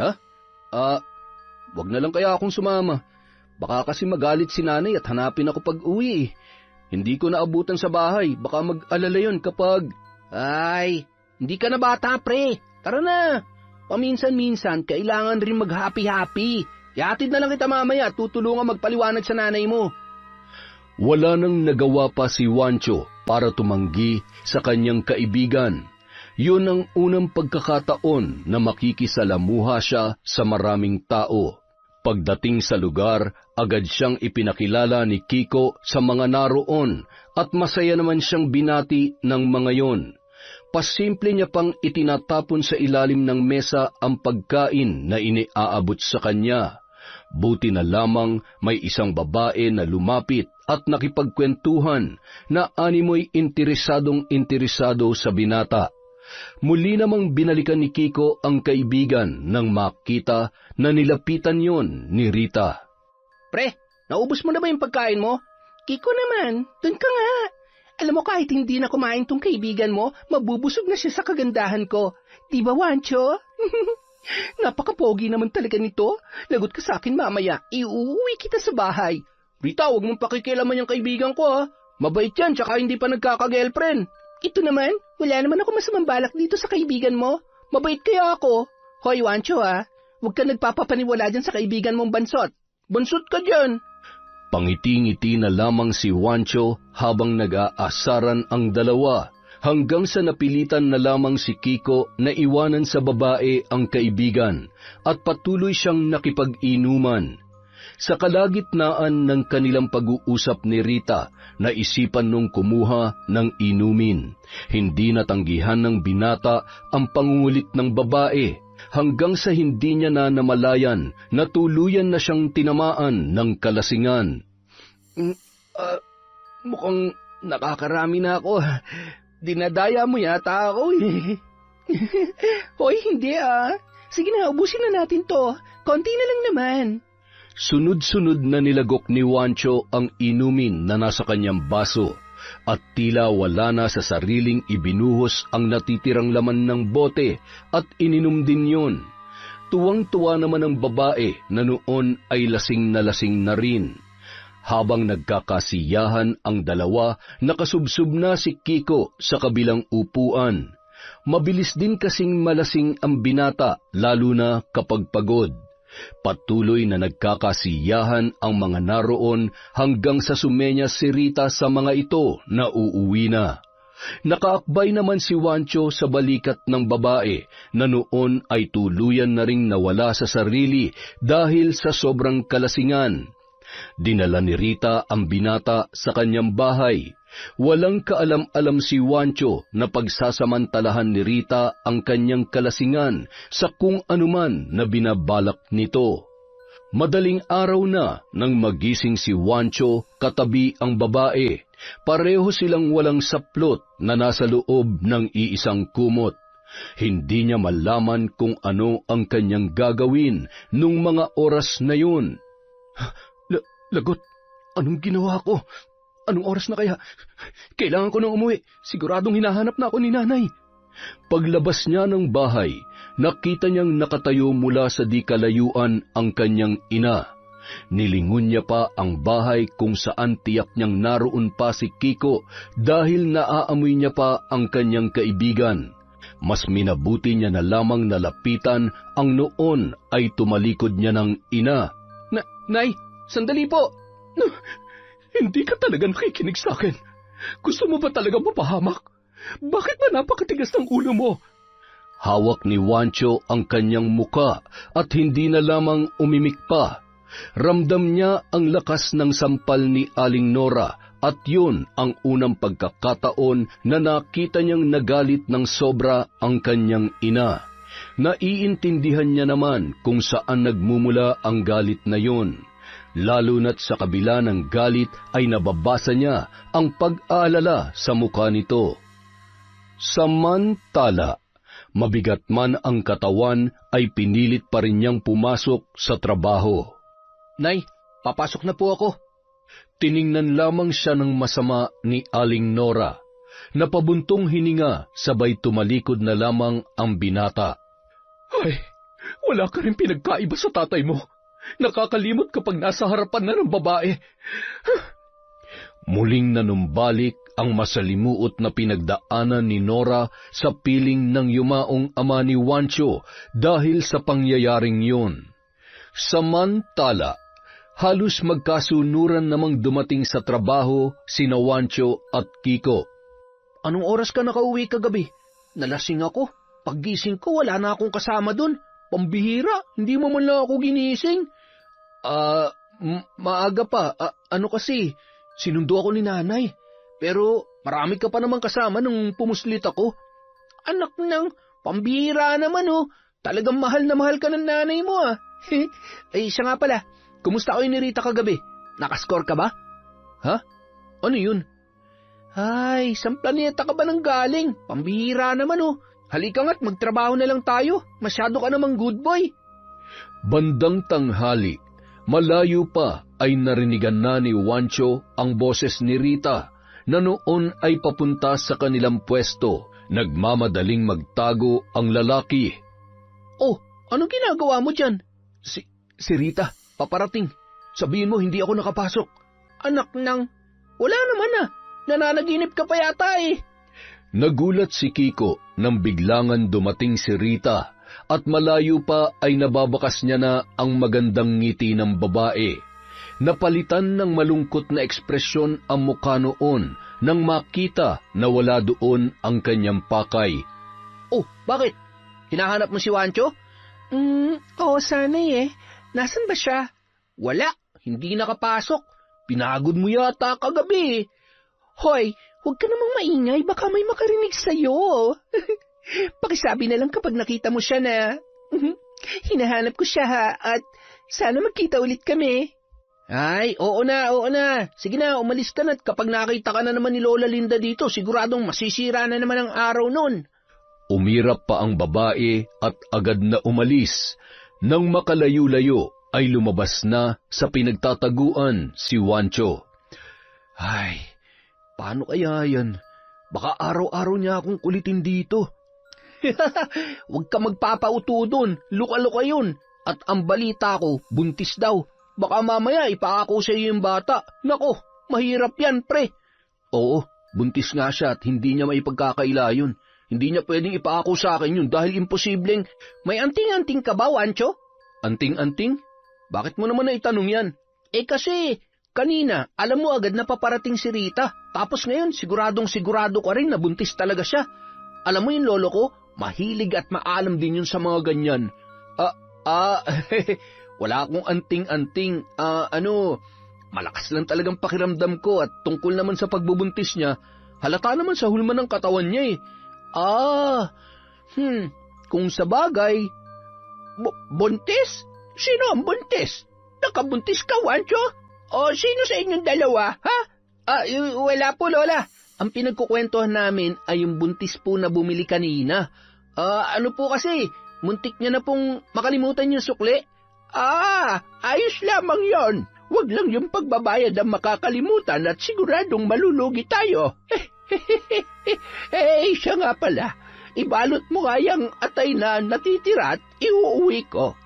Ha? Wag na lang kaya akong sumama. Baka kasi magalit si nanay at hanapin ako pag-uwi. Hindi ko naabutan sa bahay. Baka mag-alala yun kapag... Ay, hindi ka na bata, pre. Tara na. Paminsan-minsan, kailangan rin mag-happy-happy. Ihatid na lang kita mamaya at tutulungan magpaliwanag sa nanay mo. Wala nang nagawa pa si Wancho para tumanggi sa kanyang kaibigan. Yun ang unang pagkakataon na makikisalamuha siya sa maraming tao. Pagdating sa lugar, agad siyang ipinakilala ni Kiko sa mga naroon at masaya naman siyang binati ng mga yon. Pasimple niya pang itinatapon sa ilalim ng mesa ang pagkain na iniaabot sa kanya. Buti na lamang may isang babae na lumapit at nakipagkwentuhan na animoy interesadong-interesado sa binata. Muli namang binalikan ni Kiko ang kaibigan nang makita na nilapitan yon ni Rita. Pre, naubos mo na ba yung pagkain mo? Kiko naman, dun ka nga. Alam mo kahit hindi na kumain tong kaibigan mo, mabubusog na siya sa kagandahan ko. Di ba, Wancho? Napaka-pogi naman talaga nito. Lagot ka sa akin mamaya, iuwi kita sa bahay. Rita, huwag mong pakikialaman yung kaibigan ko ha. Mabait yan, tsaka hindi pa nagkaka-girlfriend. Ito naman, wala naman ako masamang balak dito sa kaibigan mo. Mabait kaya ako. Hoy, Wancho huwag ka nagpapapaniwala dyan sa kaibigan mong bansot. Bansot ka dyan. Pangiti-ngiti na lamang si Wancho habang nag-aasaran ang dalawa, hanggang sa napilitan na lamang si Kiko na iwanan sa babae ang kaibigan at patuloy siyang nakipag-inuman. Sa kalagitnaan ng kanilang pag-uusap ni Rita, naisipan nung kumuha ng inumin. Hindi natanggihan ng binata ang pangungulit ng babae, hanggang sa hindi niya na namalayan na tuluyan na siyang tinamaan ng kalasingan. Mukhang nakakarami na ako. Dinadaya mo yata ako Hoy, hindi Sige na, ubusin na natin to. Konti na lang naman. Sunod-sunod na nilagok ni Wancho ang inumin na nasa kanyang baso, at tila wala na sa sariling ibinuhos ang natitirang laman ng bote at ininom din yun. Tuwang-tuwa naman ang babae na noon ay lasing na rin. Habang nagkakasiyahan ang dalawa, nakasubsob na si Kiko sa kabilang upuan. Mabilis din kasing malasing ang binata, lalo na kapag pagod. Patuloy na nagkakasiyahan ang mga naroon hanggang sa sumenya si Rita sa mga ito na uuwi na. Nakaakbay naman si Wancho sa balikat ng babae na noon ay tuluyan na ring nawala sa sarili dahil sa sobrang kalasingan. Dinala ni Rita ang binata sa kanyang bahay. Walang kaalam-alam si Wancho na pagsasamantalahan ni Rita ang kanyang kalasingan sa kung anuman na binabalak nito. Madaling araw na nang magising si Wancho katabi ang babae. Pareho silang walang saplot na nasa loob ng iisang kumot. Hindi niya malaman kung ano ang kanyang gagawin nung mga oras na yun. Lagot, anong ginawa ko? Anong oras na kaya? Kailangan ko nang umuwi. Siguradong hinahanap na ako ni nanay. Paglabas niya ng bahay, nakita niyang nakatayo mula sa di kalayuan ang kanyang ina. Nilingon niya pa ang bahay kung saan tiyak niyang naroon pa si Kiko dahil naaamoy niya pa ang kanyang kaibigan. Mas minabuti niya na lamang nalapitan ang noon ay tumalikod niya ng ina. Nay, sandali po! Hindi ka talaga nakikinig sa akin. Gusto mo ba talaga mapahamak? Bakit ba napakatigas ng ulo mo? Hawak ni Wancho ang kanyang muka at hindi na lamang umimik pa. Ramdam niya ang lakas ng sampal ni Aling Nora at yun ang unang pagkakataon na nakita niyang nagalit ng sobra ang kanyang ina. Naiintindihan niya naman kung saan nagmumula ang galit na yun. Lalo na't sa kabila ng galit ay nababasa niya ang pag-aalala sa mukha nito. Samantala, mabigat man ang katawan ay pinilit pa rin niyang pumasok sa trabaho. Nay, papasok na po ako. Tiningnan lamang siya ng masama ni Aling Nora. Napabuntong hininga, sabay tumalikod na lamang ang binata. Ay, wala ka rin pinagkaiba sa tatay mo. Nakakalimot kapag nasa harapan na ng babae. Muling nanumbalik ang masalimuot na pinagdaanan ni Nora sa piling ng yumaong ama ni Wancho dahil sa pangyayaring yun. Samantala, halos magkasunuran namang dumating sa trabaho sina Wancho at Kiko. Anong oras ka nakauwi kagabi? Nalasing ako. Paggising ko, wala na akong kasama dun. Pambihira, hindi mo man lang ako ginising. Maaga pa. Ano kasi, sinundo ako ni nanay. Pero marami ka pa naman kasama nung pumuslit ako. Anak ng pambihira naman Talagang mahal na mahal ka ng nanay mo Ay, siya nga pala. Kumusta kayo ni Rita kagabi? Nakascore ka ba? Ha? Ano yun? Ay, saan planeta ka ba nang galing? Pambihira naman Halika nga't magtrabaho na lang tayo. Masyado ka namang good boy. Bandang tanghali, malayo pa ay narinigan na ni Wancho ang boses ni Rita na noon ay papunta sa kanilang pwesto. Nagmamadaling magtago ang lalaki. Oh, anong ginagawa mo dyan? Si Rita, paparating. Sabihin mo hindi ako nakapasok. Anak ng... Wala naman Nananaginip ka pa yata Nagulat si Kiko nang biglangan dumating si Rita at malayo pa ay nababakas niya na ang magandang ngiti ng babae. Napalitan ng malungkot na ekspresyon ang mukha noon nang makita na wala doon ang kanyang pakay. Oh, bakit? Hinahanap mo si Wancho? Oo, sanay eh. Nasaan ba siya? Wala, hindi nakapasok. Pinagod mo yata kagabi. Hoy, huwag ka namang maingay, baka may makarinig sa'yo. Pakisabi na lang kapag nakita mo siya na, hinahanap ko siya ha, at sana magkita ulit kami. Ay, oo na. Sige na, umalis ka na, at kapag nakita ka na naman ni Lola Linda dito, siguradong masisira na naman ang araw nun. Umirap pa ang babae at agad na umalis. Nang makalayo-layo ay lumabas na sa pinagtataguan si Wancho. Ay, paano kaya yan? Baka araw-araw niya akong kulitin dito. Huwag ka magpapauto dun, luka-luka yun. At ang balita ko, buntis daw. Baka mamaya ipaako sa iyo yung bata. Nako, mahirap yan, pre. Oo, buntis nga siya at hindi niya maipagkakaila yun. Hindi niya pwedeng ipaako sa akin yun dahil imposibleng... May anting-anting ka ba, Wancho? Anting-anting? Bakit mo naman naitanong yan? Kasi, kanina, alam mo agad na paparating si Rita. Tapos ngayon, siguradong-sigurado ka rin na buntis talaga siya. Alam mo yung lolo ko, mahilig at maalam din yun sa mga ganyan. Wala akong anting-anting. Malakas lang talagang pakiramdam ko at tungkol naman sa pagbubuntis niya, halata naman sa hulma ng katawan niya eh. Kung sa bagay, buntis? Sino ang buntis? Nakabuntis ka, Wancho? O sino sa inyong dalawa, ha? Wala po, Lola. Ang pinagkukwentuhan namin ay yung buntis po na bumili kanina. Ano po kasi, muntik niya na pong makalimutan yung sukli. Ayos lamang yon. Huwag lang yung pagbabayad ang makakalimutan at siguradong malulugi tayo. Siya nga pala. Ibalot mo nga yung atay na natitira at iuuwi ko.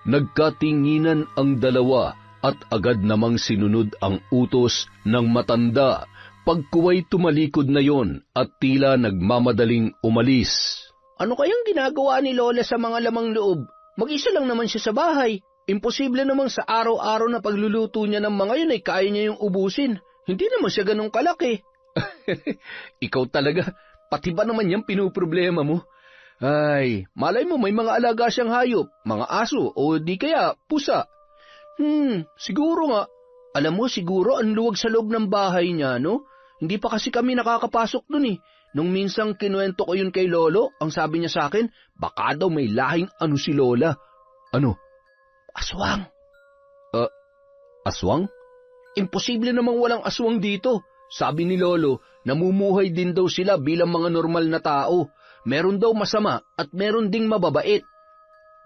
Nagkatinginan ang dalawa at agad namang sinunod ang utos ng matanda. Pagkuway tumalikod na yon at tila nagmamadaling umalis. Ano kayang ginagawa ni Lola sa mga lamang loob? Mag-isa lang naman siya sa bahay. Imposible namang sa araw-araw na pagluluto niya ng mga yun ay kaya niya yung ubusin. Hindi naman siya ganun kalaki. Ikaw talaga, pati ba naman yung pinuproblema mo? Ay, malay mo may mga alaga siyang hayop, mga aso o di kaya pusa. Siguro nga. Alam mo, siguro ang luwag sa loob ng bahay niya, no? Hindi pa kasi kami nakakapasok dun eh. Nung minsang kinuwento ko yun kay Lolo, ang sabi niya sa akin, baka daw may lahing ano si Lola. Ano? Aswang. Aswang? Imposible namang walang aswang dito. Sabi ni Lolo, namumuhay din daw sila bilang mga normal na tao. Meron daw masama at meron ding mababait.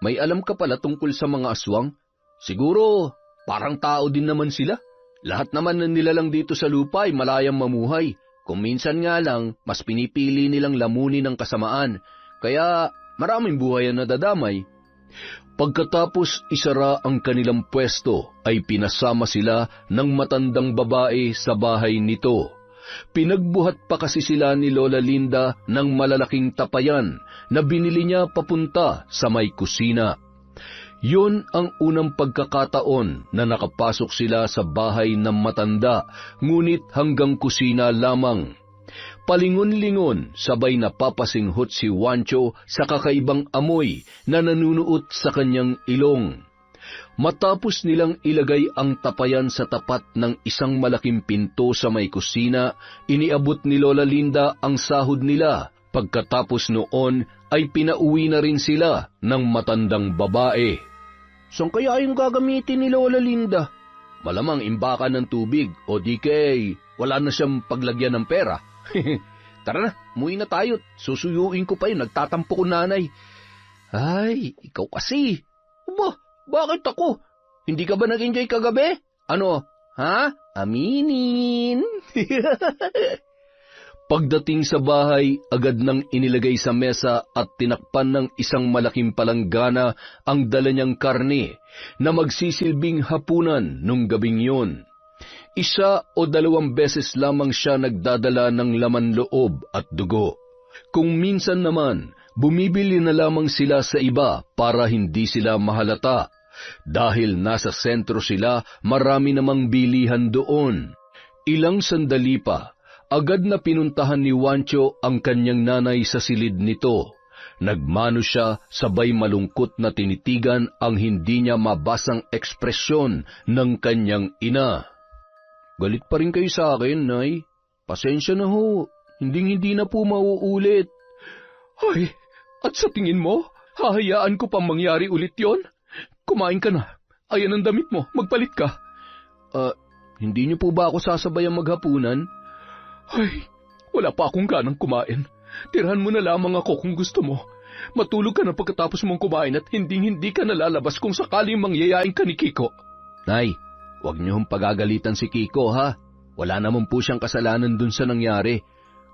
May alam ka pala tungkol sa mga aswang? Siguro, parang tao din naman sila. Lahat naman na nilalang dito sa lupa ay malayang mamuhay. Kung minsan nga lang, mas pinipili nilang lamunin ng kasamaan. Kaya maraming buhay ang nadadamay. Pagkatapos isara ang kanilang pwesto, ay pinasama sila ng matandang babae sa bahay nito. Pinagbuhat pa kasi sila ni Lola Linda ng malalaking tapayan na binili niya papunta sa may kusina. Yun ang unang pagkakataon na nakapasok sila sa bahay ng matanda, ngunit hanggang kusina lamang. Palingon-lingon, sabay napapasinghot si Wancho sa kakaibang amoy na nanunuot sa kanyang ilong. Matapos nilang ilagay ang tapayan sa tapat ng isang malaking pinto sa may kusina, iniabot ni Lola Linda ang sahod nila. Pagkatapos noon ay pinauwi na rin sila ng matandang babae. Saan kaya yung gagamitin ni Lola Linda? Malamang imbakan ng tubig o di kay wala na siyang paglagyan ng pera. Tara na, umuwi na tayo. Susuyuin ko pa yung nagtatampo ko nanay. Ay, ikaw kasi. Bakit ako? Hindi ka ba nag-enjoy kagabi? Ano, ha? Aminin. Pagdating sa bahay, agad nang inilagay sa mesa at tinakpan ng isang malaking palanggana ang dala niyang karne na magsisilbing hapunan nung gabing yun. 1 o 2 beses lamang siya nagdadala ng laman loob at dugo. Kung minsan naman Bumibili na lamang sila sa iba para hindi sila mahalata. Dahil nasa sentro sila, marami namang bilihan doon. Ilang sandali pa, agad na pinuntahan ni Juancho ang kanyang nanay sa silid nito. Nagmano siya, sabay malungkot na tinitigan ang hindi niya mabasang ekspresyon ng kanyang ina. "Galit pa rin kayo sa akin, Nay. Pasensya na ho, hindi na po mauulit." Ay, at sa tingin mo, hahayaan ko pang mangyari ulit yon? Kumain ka na. Ayan ang damit mo, magpalit ka. Hindi niyo po ba ako sasabayang maghapunan? Ay, wala pa akong ganang kumain. Tirahan mo na lamang ako kung gusto mo. Matulog ka na pagkatapos mong kumain at hindi ka nalalabas kung sakaling mangyayain ka ni Kiko. Nay, huwag niyo hong pagagalitan si Kiko, ha? Wala naman po siyang kasalanan dun sa nangyari.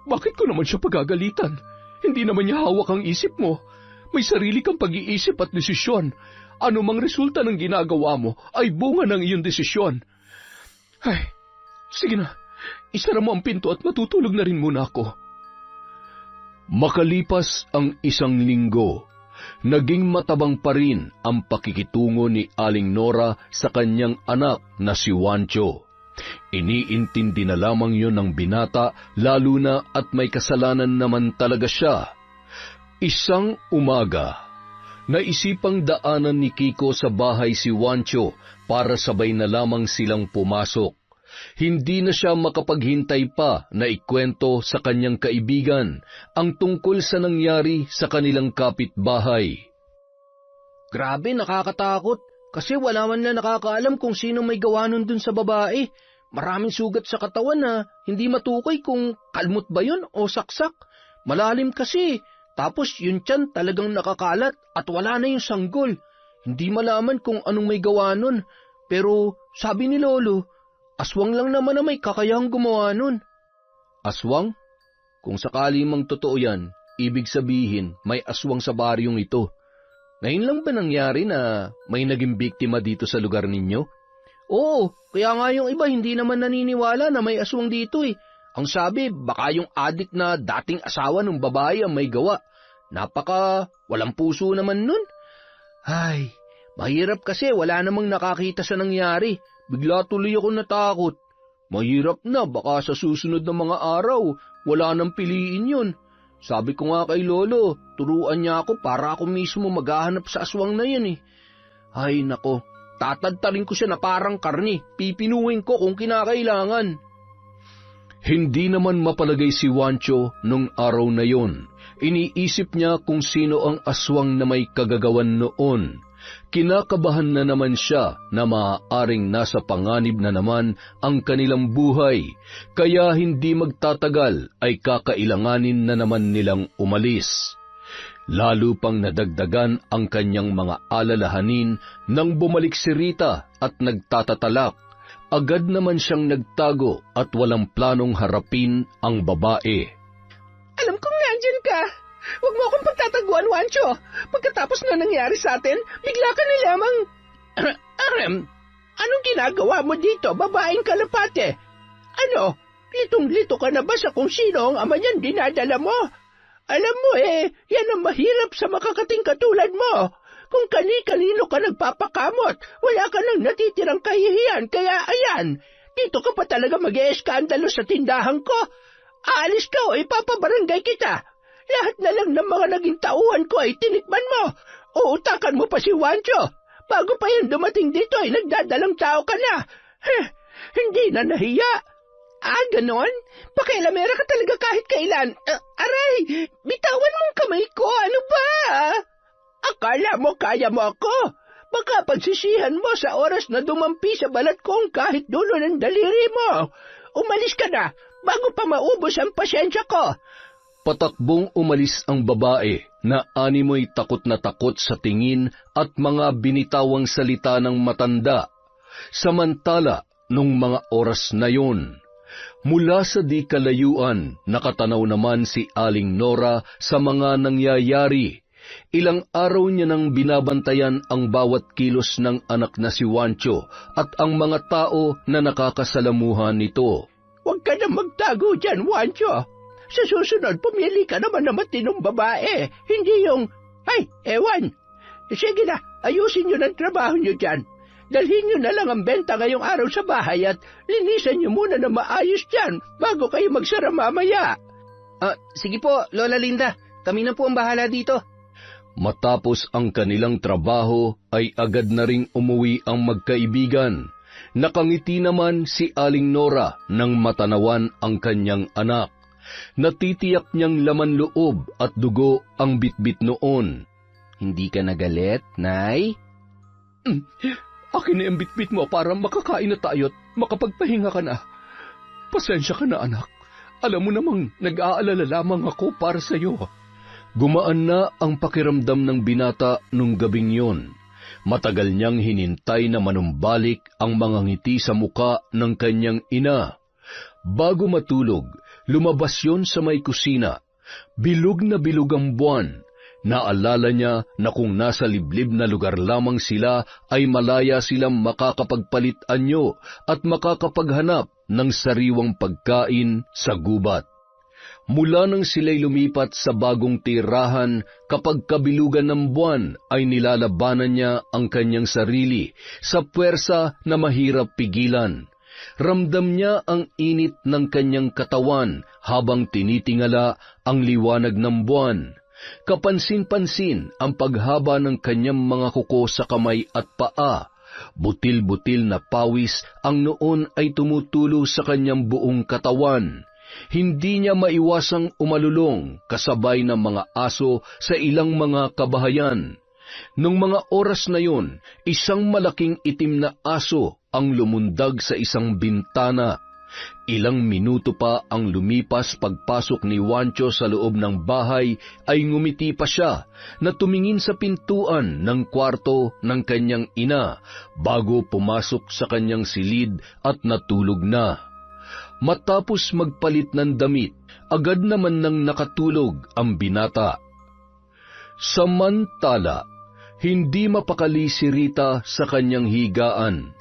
Bakit ko naman siya pagagalitan? Hindi naman niya hawak ang isip mo. May sarili kang pag-iisip at desisyon. Ano mang resulta ng ginagawa mo ay bunga ng iyong desisyon. Ay, sige na. Isara mo ang pinto at matutulog na rin muna ako. Makalipas ang 1 linggo, naging matabang pa rin ang pakikitungo ni Aling Nora sa kanyang anak na si Juancho. Iniintindi na lamang yon ng binata, lalo na at may kasalanan naman talaga siya. Isang umaga, naisipang daanan ni Kiko sa bahay si Juancho para sabay na lamang silang pumasok. Hindi na siya makapaghintay pa na ikwento sa kanyang kaibigan ang tungkol sa nangyari sa kanilang kapitbahay. Grabe, nakakatakot. Kasi wala man na nakakaalam kung sino may gawa nun dun sa babae. Maraming sugat sa katawan na hindi matukoy kung kalmot ba yun o saksak. Malalim kasi. Tapos yun tiyan talagang nakakalat at wala na yung sanggol. Hindi malaman kung anong may gawa nun. Pero sabi ni Lolo, aswang lang naman na may kakayahang gumawa nun. Aswang? Kung sakali mang totoo yan, ibig sabihin may aswang sa baryong ito. Ngayon lang ba nangyari na may naging biktima dito sa lugar ninyo? Oo, kaya nga yung iba hindi naman naniniwala na may aswang dito eh. Ang sabi, baka yung adik na dating asawa ng babae ang may gawa. Napaka walang puso naman nun. Ay, mahirap kasi wala namang nakakita sa nangyari. Bigla tuloy ako natakot. Mahirap na, baka sa susunod na mga araw, wala nang piliin yun. Sabi ko nga kay Lolo, turuan niya ako para ako mismo maghahanap sa aswang na yun eh. Ay nako, tatadtarin ko siya na parang karni, pipinuhin ko kung kinakailangan. Hindi naman mapalagay si Juancho nung araw na yon. Iniisip niya kung sino ang aswang na may kagagawan noon. Kinakabahan na naman siya na maaaring nasa panganib na naman ang kanilang buhay, kaya hindi magtatagal ay kakailanganin na naman nilang umalis. Lalo pang nadagdagan ang kanyang mga alalahanin nang bumalik si Rita at nagtatatalak. Agad naman siyang nagtago at walang planong harapin ang babae. Alam kong nandyan ka. Huwag mo akong pagtataguan, Juancho. Pagkatapos na nangyari sa atin, bigla ka na lamang... Anong ginagawa mo dito, babaeng kalapate? Ano, litong-lito ka na ba sa kung sino ang ama niyan dinadala mo? Alam mo yan ang mahirap sa makakating katulad mo. Kung kani-kanino ka nagpapakamot, wala ka nang natitirang kahihiyan, kaya ayan, dito ka pa talaga mag-e-eskandalo sa tindahan ko. Aalis ka o ipapabarangay kita. Lahat na lang ng mga naging tauhan ko ay tinikman mo. Uutakan mo pa si Juancho. Bago pa yan dumating dito ay nagdadalang tao ka na. Hindi na nahiya. Ganon? Pakailamera ka talaga kahit kailan. Aray, bitawan mong kamay ko. Ano ba? Akala mo kaya mo ako? Baka pagsisihan mo sa oras na dumampi sa balat kong kahit dulo ng daliri mo. Umalis ka na bago pa maubos ang pasyensya ko. Patakbong umalis ang babae na animoy takot na takot sa tingin at mga binitawang salita ng matanda. Samantala, nung mga oras na yon, mula sa di kalayuan, nakatanaw naman si Aling Nora sa mga nangyayari. Ilang araw niya nang binabantayan ang bawat kilos ng anak na si Juancho at ang mga tao na nakakasalamuhan nito. Huwag ka na magtago dyan, Juancho. Sa susunod, pumili ka naman na matinong babae. Hindi yung, ay, ewan. Sige na, ayusin nyo ng trabaho nyo dyan. Dalhin nyo na lang ang benta ngayong araw sa bahay at linisan nyo muna na maayos dyan bago kayo magsara mamaya. Sige po, Lola Linda. Kami na po ang bahala dito. Matapos ang kanilang trabaho ay agad na ring umuwi ang magkaibigan. Nakangiti naman si Aling Nora nang matanawan ang kanyang anak. Natitiyak niyang laman loob at dugo ang bitbit noon. Hindi ka nagalit, Nay? Akin na ang bitbit mo para makakain na tayo at makapagpahinga ka na. Pasensya ka na, anak. Alam mo namang nag-aalala lamang ako para sa iyo. Gumaan na ang pakiramdam ng binata nung gabing yon. Matagal niyang hinintay na manumbalik ang mga ngiti sa muka ng kanyang ina. Bago matulog, lumabas yon sa may kusina. Bilog na bilog ang buwan. Naalala niya na kung nasa liblib na lugar lamang sila ay malaya silang makakapagpalit anyo at makakapaghanap ng sariwang pagkain sa gubat. Mula nang sila'y lumipat sa bagong tirahan, kapag kabilugan ng buwan ay nilalabanan niya ang kanyang sarili sa puwersa na mahirap pigilan. Ramdam niya ang init ng kanyang katawan habang tinitingala ang liwanag ng buwan. Kapansin-pansin ang paghaba ng kanyang mga kuko sa kamay at paa. Butil-butil na pawis ang noon ay tumutulo sa kanyang buong katawan. Hindi niya maiwasang umalulong kasabay ng mga aso sa ilang mga kabahayan. Nung mga oras na yon, isang malaking itim na aso ang lumundag sa isang bintana. Ilang minuto pa ang lumipas pagpasok ni Juancho sa loob ng bahay ay ngumiti pa siya na tumingin sa pintuan ng kwarto ng kanyang ina bago pumasok sa kanyang silid at natulog na. Matapos magpalit ng damit, agad naman nang nakatulog ang binata. Samantala, hindi mapakali si Rita sa kanyang higaan.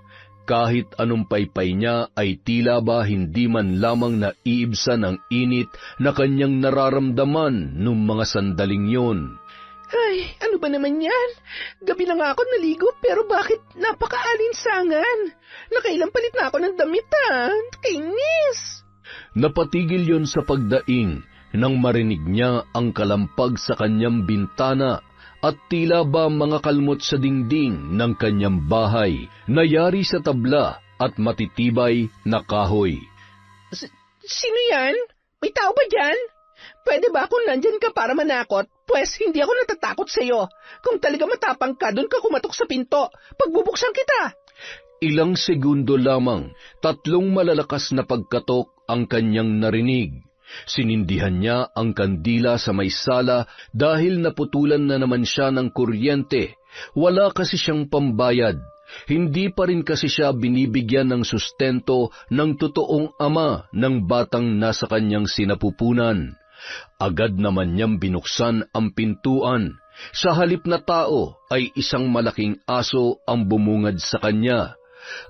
Kahit anong paypay niya ay tila ba hindi man lamang naiibsan ang init na kanyang nararamdaman nung mga sandaling yon. Ay, ano ba naman yan? Gabi na nga ako naligo pero bakit napaka-alinsangan? Nakailang palit na ako ng damit Kainis! Napatigil yon sa pagdaing nang marinig niya ang kalampag sa kanyang bintana at tila ba mga kalmot sa dingding ng kanyang bahay, nayari sa tabla at matitibay na kahoy. Sino yan? May tao ba dyan? Pwede ba kung nandyan ka para manakot? Pwes, hindi ako natatakot sa'yo. Kung talaga matapang ka, doon ka kumatok sa pinto. Pagbubuksan kita. Ilang segundo lamang, 3 malalakas na pagkatok ang kanyang narinig. Sinindihan niya ang kandila sa may sala dahil naputulan na naman siya ng kuryente. Wala kasi siyang pambayad. Hindi pa rin kasi siya binibigyan ng sustento ng totoong ama ng batang nasa kanyang sinapupunan. Agad naman niyang binuksan ang pintuan. Sa halip na tao ay isang malaking aso ang bumungad sa kanya.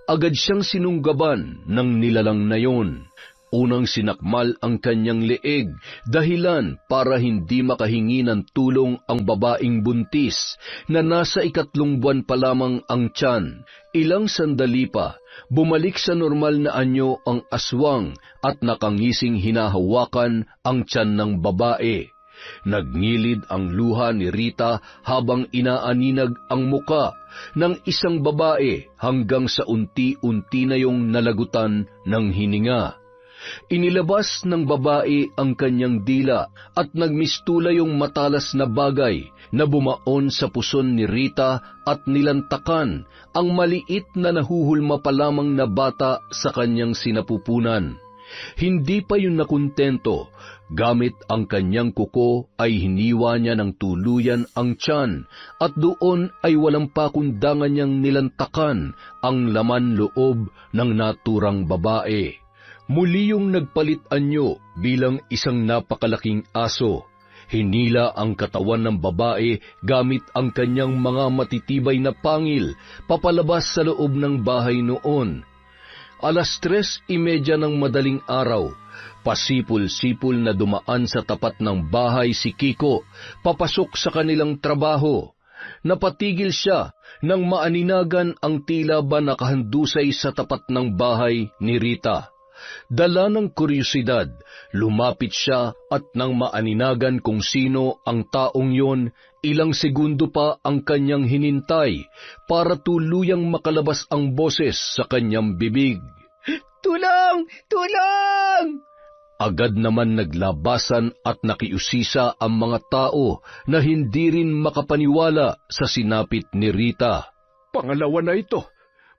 Agad siyang sinunggaban ng nilalang na yon. Unang sinakmal ang kanyang leeg, dahilan para hindi makahingi ng tulong ang babaeng buntis na nasa 3 buwan pa lamang ang tiyan. Ilang sandali pa, bumalik sa normal na anyo ang aswang at nakangising hinahawakan ang tiyan ng babae. Nagngilid ang luha ni Rita habang inaaninag ang muka ng isang babae hanggang sa unti-unti na yung nalagutan ng hininga. Inilabas ng babae ang kanyang dila at nagmistula yung matalas na bagay na bumaon sa puson ni Rita at nilantakan ang maliit na nahuhulma pa lamang na bata sa kanyang sinapupunan. Hindi pa yun nakuntento. Gamit ang kanyang kuko ay hiniwa niya ng tuluyan ang tiyan at doon ay walang pakundangan niyang nilantakan ang laman loob ng naturang babae. Muli yung nagpalit anyo bilang isang napakalaking aso. Hinila ang katawan ng babae gamit ang kanyang mga matitibay na pangil papalabas sa loob ng bahay noon. 3:30 ng madaling araw, pasipul-sipul na dumaan sa tapat ng bahay si Kiko, papasok sa kanilang trabaho. Napatigil siya nang maaninagan ang tila ba nakahandusay sa tapat ng bahay ni Rita. Dala ng kuryosidad, lumapit siya at nang maaninagan kung sino ang taong yon, ilang segundo pa ang kanyang hinintay para tuluyang makalabas ang boses sa kanyang bibig. Tulong! Tulong! Agad naman naglabasan at nakiusisa ang mga tao na hindi rin makapaniwala sa sinapit ni Rita. Pangalawa na ito.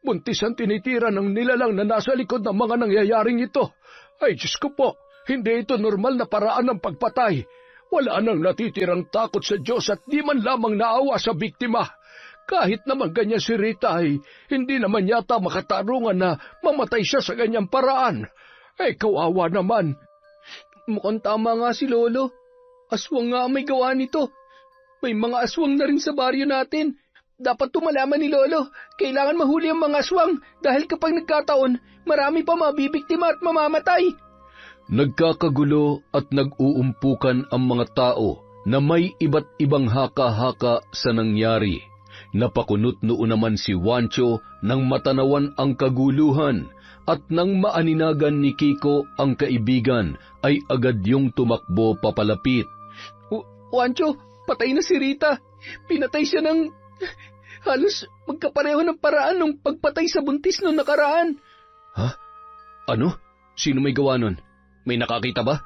Buntis ang tinitira ng nilalang na nasa likod ng mga nangyayaring ito. Ay, Diyos ko po, hindi ito normal na paraan ng pagpatay. Wala nang natitirang takot sa Diyos at di man lamang naawa sa biktima. Kahit naman ganyan si Rita ay hindi naman yata makatarungan na mamatay siya sa ganyang paraan. Eh, kawawa naman. Mukhang tama nga si Lolo. Aswang nga may gawa nito. May mga aswang na rin sa baryo natin. Dapat tumalaman ni Lolo. Kailangan mahuli ang mga aswang dahil kapag nagkataon, marami pa mabibiktima at mamamatay. Nagkakagulo at nag-uumpukan ang mga tao na may iba't ibang haka-haka sa nangyari. Napakunot noon naman si Wancho nang matanawan ang kaguluhan at nang maaninagan ni Kiko ang kaibigan ay agad yung tumakbo papalapit. Wancho, patay na si Rita. Pinatay siya ng halos magkapareho ng paraan ng pagpatay sa buntis noong nakaraan. Ha? Ano? Sino may gawa nun? May nakakita ba?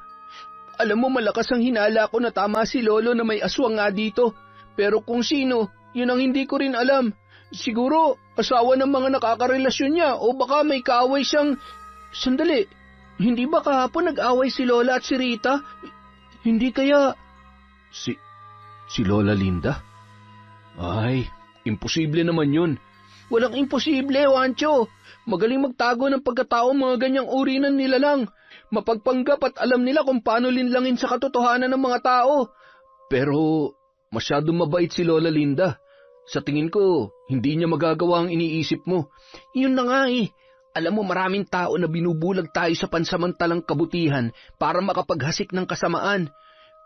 Alam mo, malakas ang hinala ko na tama si Lolo na may aswang nga dito. Pero kung sino, yun ang hindi ko rin alam. Siguro, asawa ng mga nakakarelasyon niya o baka may kaaway siyang... Sandali, hindi ba kahapon nag-away si Lola at si Rita? Hindi kaya... Si Lola Linda? Ay, imposible naman yun. Walang imposible, Wancho. Magaling magtago ng pagkatao mga ganyang uri ng nilalang. Mapagpanggap at alam nila kung paano linlangin sa katotohanan ng mga tao. Pero masyadong mabait si Lola Linda. Sa tingin ko, hindi niya magagawa ang iniisip mo. Yun na nga eh. Alam mo, maraming tao na binubulag tayo sa pansamantalang kabutihan para makapaghasik ng kasamaan.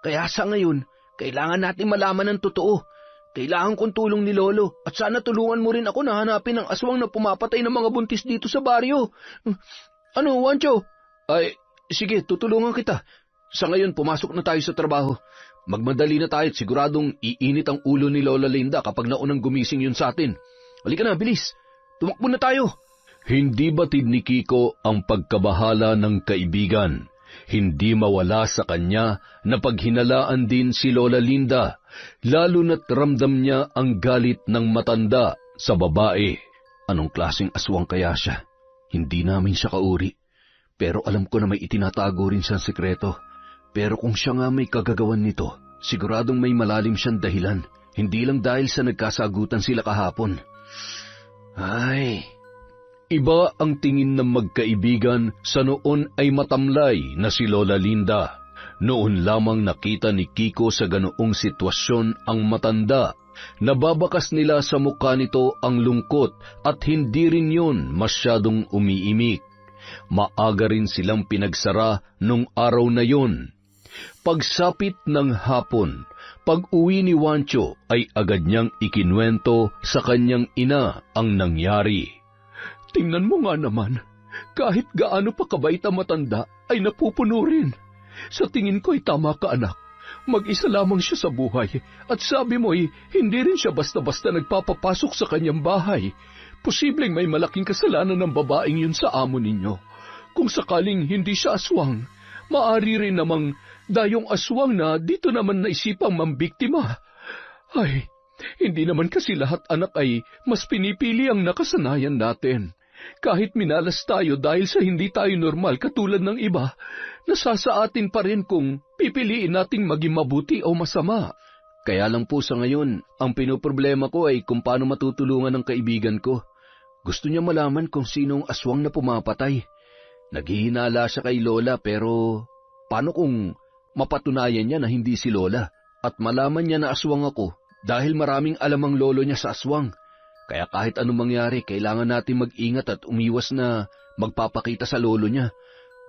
Kaya sa ngayon, kailangan natin malaman ang totoo. Kailangan kong tulong ni Lolo at sana tulungan mo rin ako na hanapin ang aswang na pumapatay ng mga buntis dito sa baryo. Ano, Wancho? Ay, sige, tutulungan kita. Sa ngayon, pumasok na tayo sa trabaho. Magmadali na tayo at siguradong iinit ang ulo ni Lola Linda kapag naunang gumising yun sa atin. Halika na, bilis. Tumakbo na tayo. Hindi batid ni Kiko ang pagkabahala ng kaibigan. Hindi mawala sa kanya na paghinalaan din si Lola Linda, lalo na't ramdam niya ang galit ng matanda sa babae. Anong klaseng aswang kaya siya? Hindi namin siya kauri. Pero alam ko na may itinatago rin siyang sekreto. Pero kung siya nga may kagagawan nito, siguradong may malalim siyang dahilan. Hindi lang dahil sa nagkasagutan sila kahapon. Ay... Iba ang tingin ng magkaibigan sa noon ay matamlay na si Lola Linda. Noon lamang nakita ni Kiko sa ganoong sitwasyon ang matanda. Nababakas nila sa mukha nito ang lungkot at hindi rin yun masyadong umiimik. Maaga rin silang pinagsara nung araw na yun. Pagsapit ng hapon, pag-uwi ni Wancho ay agad niyang ikinwento sa kanyang ina ang nangyari. Tingnan mo nga naman, kahit gaano pa kabait ang matanda, ay napupuno rin. Sa tingin ko ay tama ka, anak. Mag-isa lamang siya sa buhay, at sabi mo ay hindi rin siya basta-basta nagpapapasok sa kanyang bahay. Posibleng may malaking kasalanan ng babaeng yun sa amo ninyo. Kung sakaling hindi siya aswang, maari rin namang dayong aswang na dito naman naisipang mambiktima. Ay, hindi naman kasi lahat anak ay mas pinipili ang nakasanayan natin. Kahit minalas tayo dahil sa hindi tayo normal katulad ng iba, nasasaatin pa rin kung pipiliin nating maging mabuti o masama. Kaya lang po sa ngayon, ang pinoproblema ko ay kung paano matutulungan ng kaibigan ko. Gusto niya malaman kung sinong aswang na pumapatay. Naghihinala siya kay Lola pero paano kung mapatunayan niya na hindi si Lola at malaman niya na aswang ako dahil maraming alam ang lolo niya sa aswang. Kaya kahit anong mangyari, kailangan natin mag-ingat at umiwas na magpapakita sa lolo niya.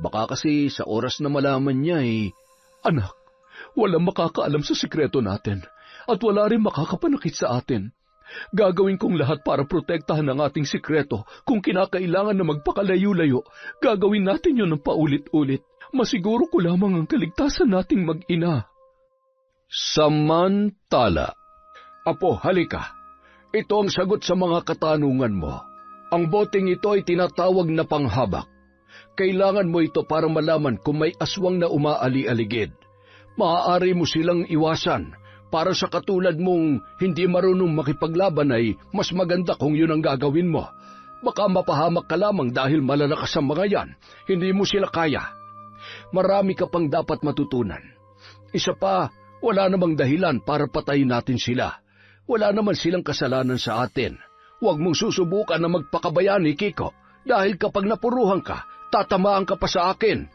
Baka kasi sa oras na malaman niya Anak, walang makakaalam sa sikreto natin at wala rin makakapanakit sa atin. Gagawin kong lahat para protektahan ang ating sikreto. Kung kinakailangan na magpakalayo-layo, gagawin natin yun ng paulit-ulit. Masiguro ko lamang ang kaligtasan nating mag-ina. Samantala. Apo, halika. Ito ang sagot sa mga katanungan mo. Ang boteng ito ay tinatawag na panghabak. Kailangan mo ito para malaman kung may aswang na umaali-aligid. Maaari mo silang iwasan. Para sa katulad mong hindi marunong makipaglaban ay mas maganda kung yun ang gagawin mo. Baka mapahamak ka lamang dahil malalakas ang mga yan. Hindi mo sila kaya. Marami ka pang dapat matutunan. Isa pa, wala namang dahilan para patayin natin sila. Wala naman silang kasalanan sa atin. Huwag mong susubukan na magpakabayani, Kiko. Dahil kapag napuruhan ka, tatamaan ka pa sa akin.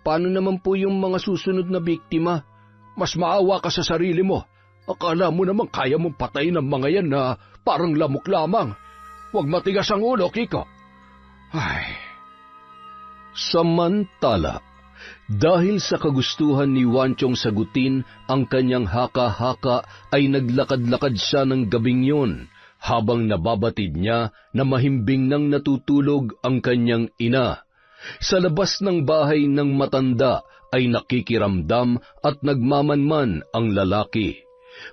Paano naman po yung mga susunod na biktima? Mas maawa ka sa sarili mo. Akala mo naman kaya mong patayin ang mga yan na parang lamok lamang. Huwag matigas ang ulo, Kiko. Ay. Samantala, dahil sa kagustuhan ni Wanchong sagutin ang kanyang haka-haka ay naglakad-lakad siya ng gabing yun habang nababatid niya na mahimbing nang natutulog ang kanyang ina. Sa labas ng bahay ng matanda ay nakikiramdam at nagmamanman ang lalaki.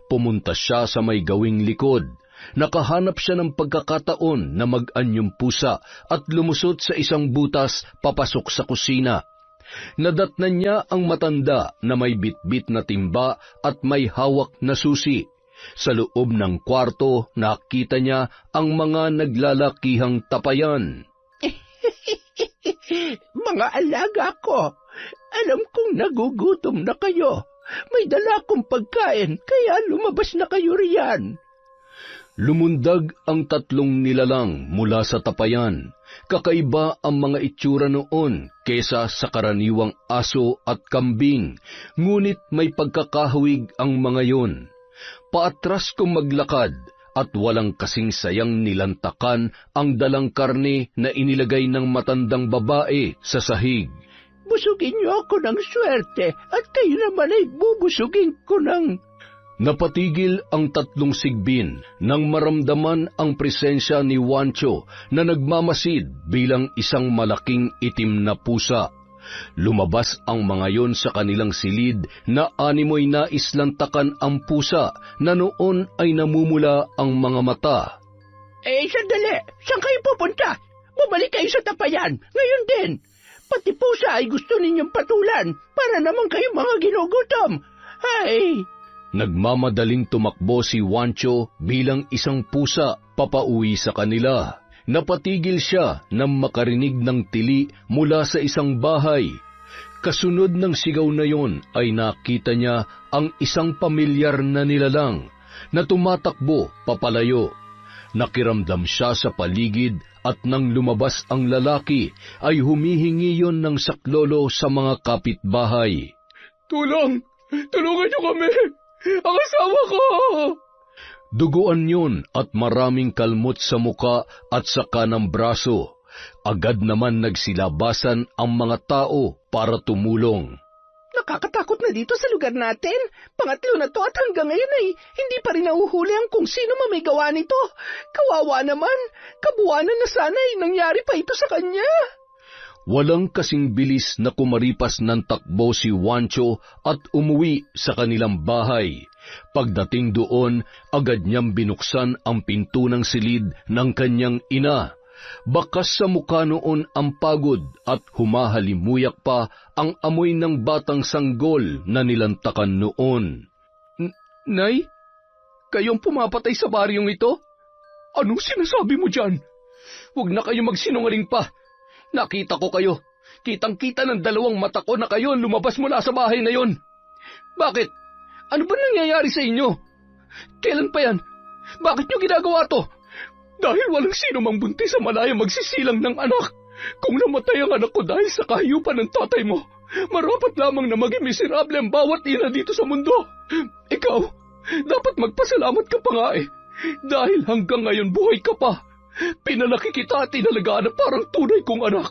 Pumunta siya sa may gawing likod. Nakahanap siya ng pagkakataon na mag-anyong pusa at lumusot sa isang butas papasok sa kusina. Nadatnan niya ang matanda na may bitbit na timba at may hawak na susi. Sa loob ng kwarto, nakita niya ang mga naglalakihang tapayan. Mga alaga ko, alam kong nagugutom na kayo. May dala akong pagkain, kaya lumabas na kayo riyan. Lumundag ang tatlong nilalang mula sa tapayan. Kakaiba ang mga itsura noon kesa sa karaniwang aso at kambing, ngunit may pagkakahawig ang mga yon. Paatras kong maglakad at walang kasing sayang nilantakan ang dalang karne na inilagay ng matandang babae sa sahig. Busugin niyo ako ng swerte at kayo naman ay bubusugin ko ng... Napatigil ang tatlong sigbin nang maramdaman ang presensya ni Wancho na nagmamasid bilang isang malaking itim na pusa. Lumabas ang mga yon sa kanilang silid na animoy naislantakan ang pusa na noon ay namumula ang mga mata. Sandali! Saan kayo pupunta? Bumalik kayo sa tapayan, ngayon din! Pati pusa ay gusto ninyong patulan para naman kayo mga ginugutom. Ay! Nagmamadaling tumakbo si Wancho bilang isang pusa papauwi sa kanila. Napatigil siya nang makarinig ng tili mula sa isang bahay. Kasunod ng sigaw na yon ay nakita niya ang isang pamilyar na nilalang na tumatakbo papalayo. Nakiramdam siya sa paligid at nang lumabas ang lalaki ay humihingi yon ng saklolo sa mga kapitbahay. Tulong! Tulungan niyo kami! Ang asawa ko! Duguan yun at maraming kalmot sa muka at sa kanang braso. Agad naman nagsilabasan ang mga tao para tumulong. Nakakatakot na dito sa lugar natin. Pangatlo na to at hanggang ngayon ay hindi pa rin nahuhuli ang kung sino man may gawa nito. Kawawa naman. Kabuwanan na sana ay nangyari pa ito sa kanya. Walang kasing bilis na kumaripas ng takbo si Wancho at umuwi sa kanilang bahay. Pagdating doon, agad niyang binuksan ang pinto ng silid ng kanyang ina. Bakas sa mukha noon ang pagod at humahalimuyak pa ang amoy ng batang sanggol na nilantakan noon. Nay, kayong pumapatay sa baryong ito? Anong sinasabi mo dyan? Huwag na kayo magsinungaling pa. Nakita ko kayo. Kitang-kita ng dalawang mata ko na kayo lumabas mula sa bahay na yon. Bakit? Ano ba nangyayari sa inyo? Kailan pa yan? Bakit nyo ginagawa to? Dahil walang sino mang buntis sa malaya magsisilang ng anak. Kung namatay ang anak ko dahil sa kahiyupan ng tatay mo, marapat lamang na maging miserable ang bawat ina dito sa mundo. Ikaw, dapat magpasalamat ka pa nga eh. Dahil hanggang ngayon buhay ka pa. Pinalaki kita at inalagaan na parang tunay kong anak.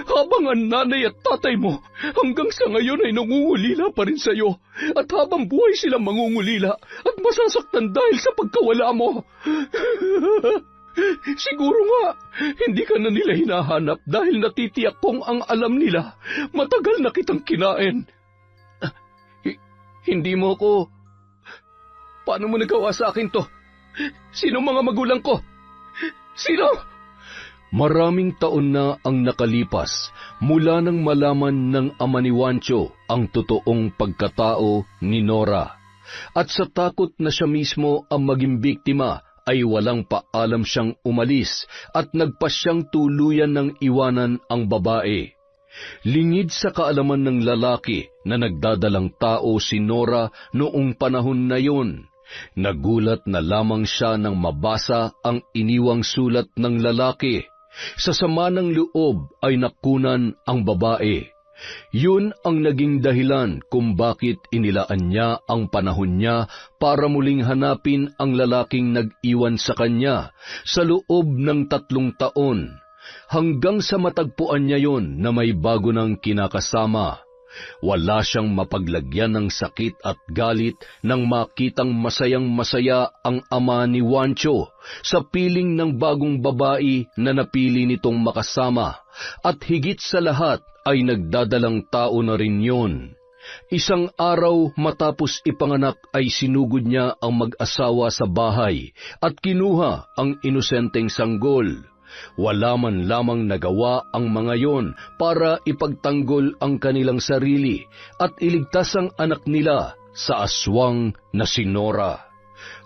Habang ang nanay at tatay mo hanggang sa ngayon ay nangungulila pa rin sa'yo. At habang buhay silang mangungulila at masasaktan dahil sa pagkawala mo. Siguro nga, hindi ka na nila hinahanap dahil natitiyak kong ang alam nila, matagal na kitang kinain. Hindi mo ko... Paano mo nagawa sa akin to? Sino mga magulang ko? Sino? Maraming taon na ang nakalipas mula nang malaman ng ama ni Juancho ang totoong pagkatao ni Nora. At sa takot na siya mismo ang maging biktima, ay walang paalam siyang umalis at nagpasyang tuluyan ng iwanan ang babae. Lingid sa kaalaman ng lalaki na nagdadalang tao si Nora noong panahon na yun, nagulat na lamang siya nang mabasa ang iniwang sulat ng lalaki. Sa sama ng loob ay nakunan ang babae. Yun ang naging dahilan kung bakit inilaan niya ang panahon niya para muling hanapin ang lalaking nag-iwan sa kanya sa loob ng 3 taon, hanggang sa matagpuan niya yon na may bago ng kinakasama. Wala siyang mapaglagyan ng sakit at galit nang makitang masayang-masaya ang ama ni Juancho sa piling ng bagong babae na napili nitong makasama, at higit sa lahat ay nagdadalang tao na rin yun. Isang araw matapos ipanganak ay sinugod niya ang mag-asawa sa bahay at kinuha ang inosenteng sanggol. Wala man lamang nagawa ang mga yon para ipagtanggol ang kanilang sarili at iligtas ang anak nila sa aswang na si Nora.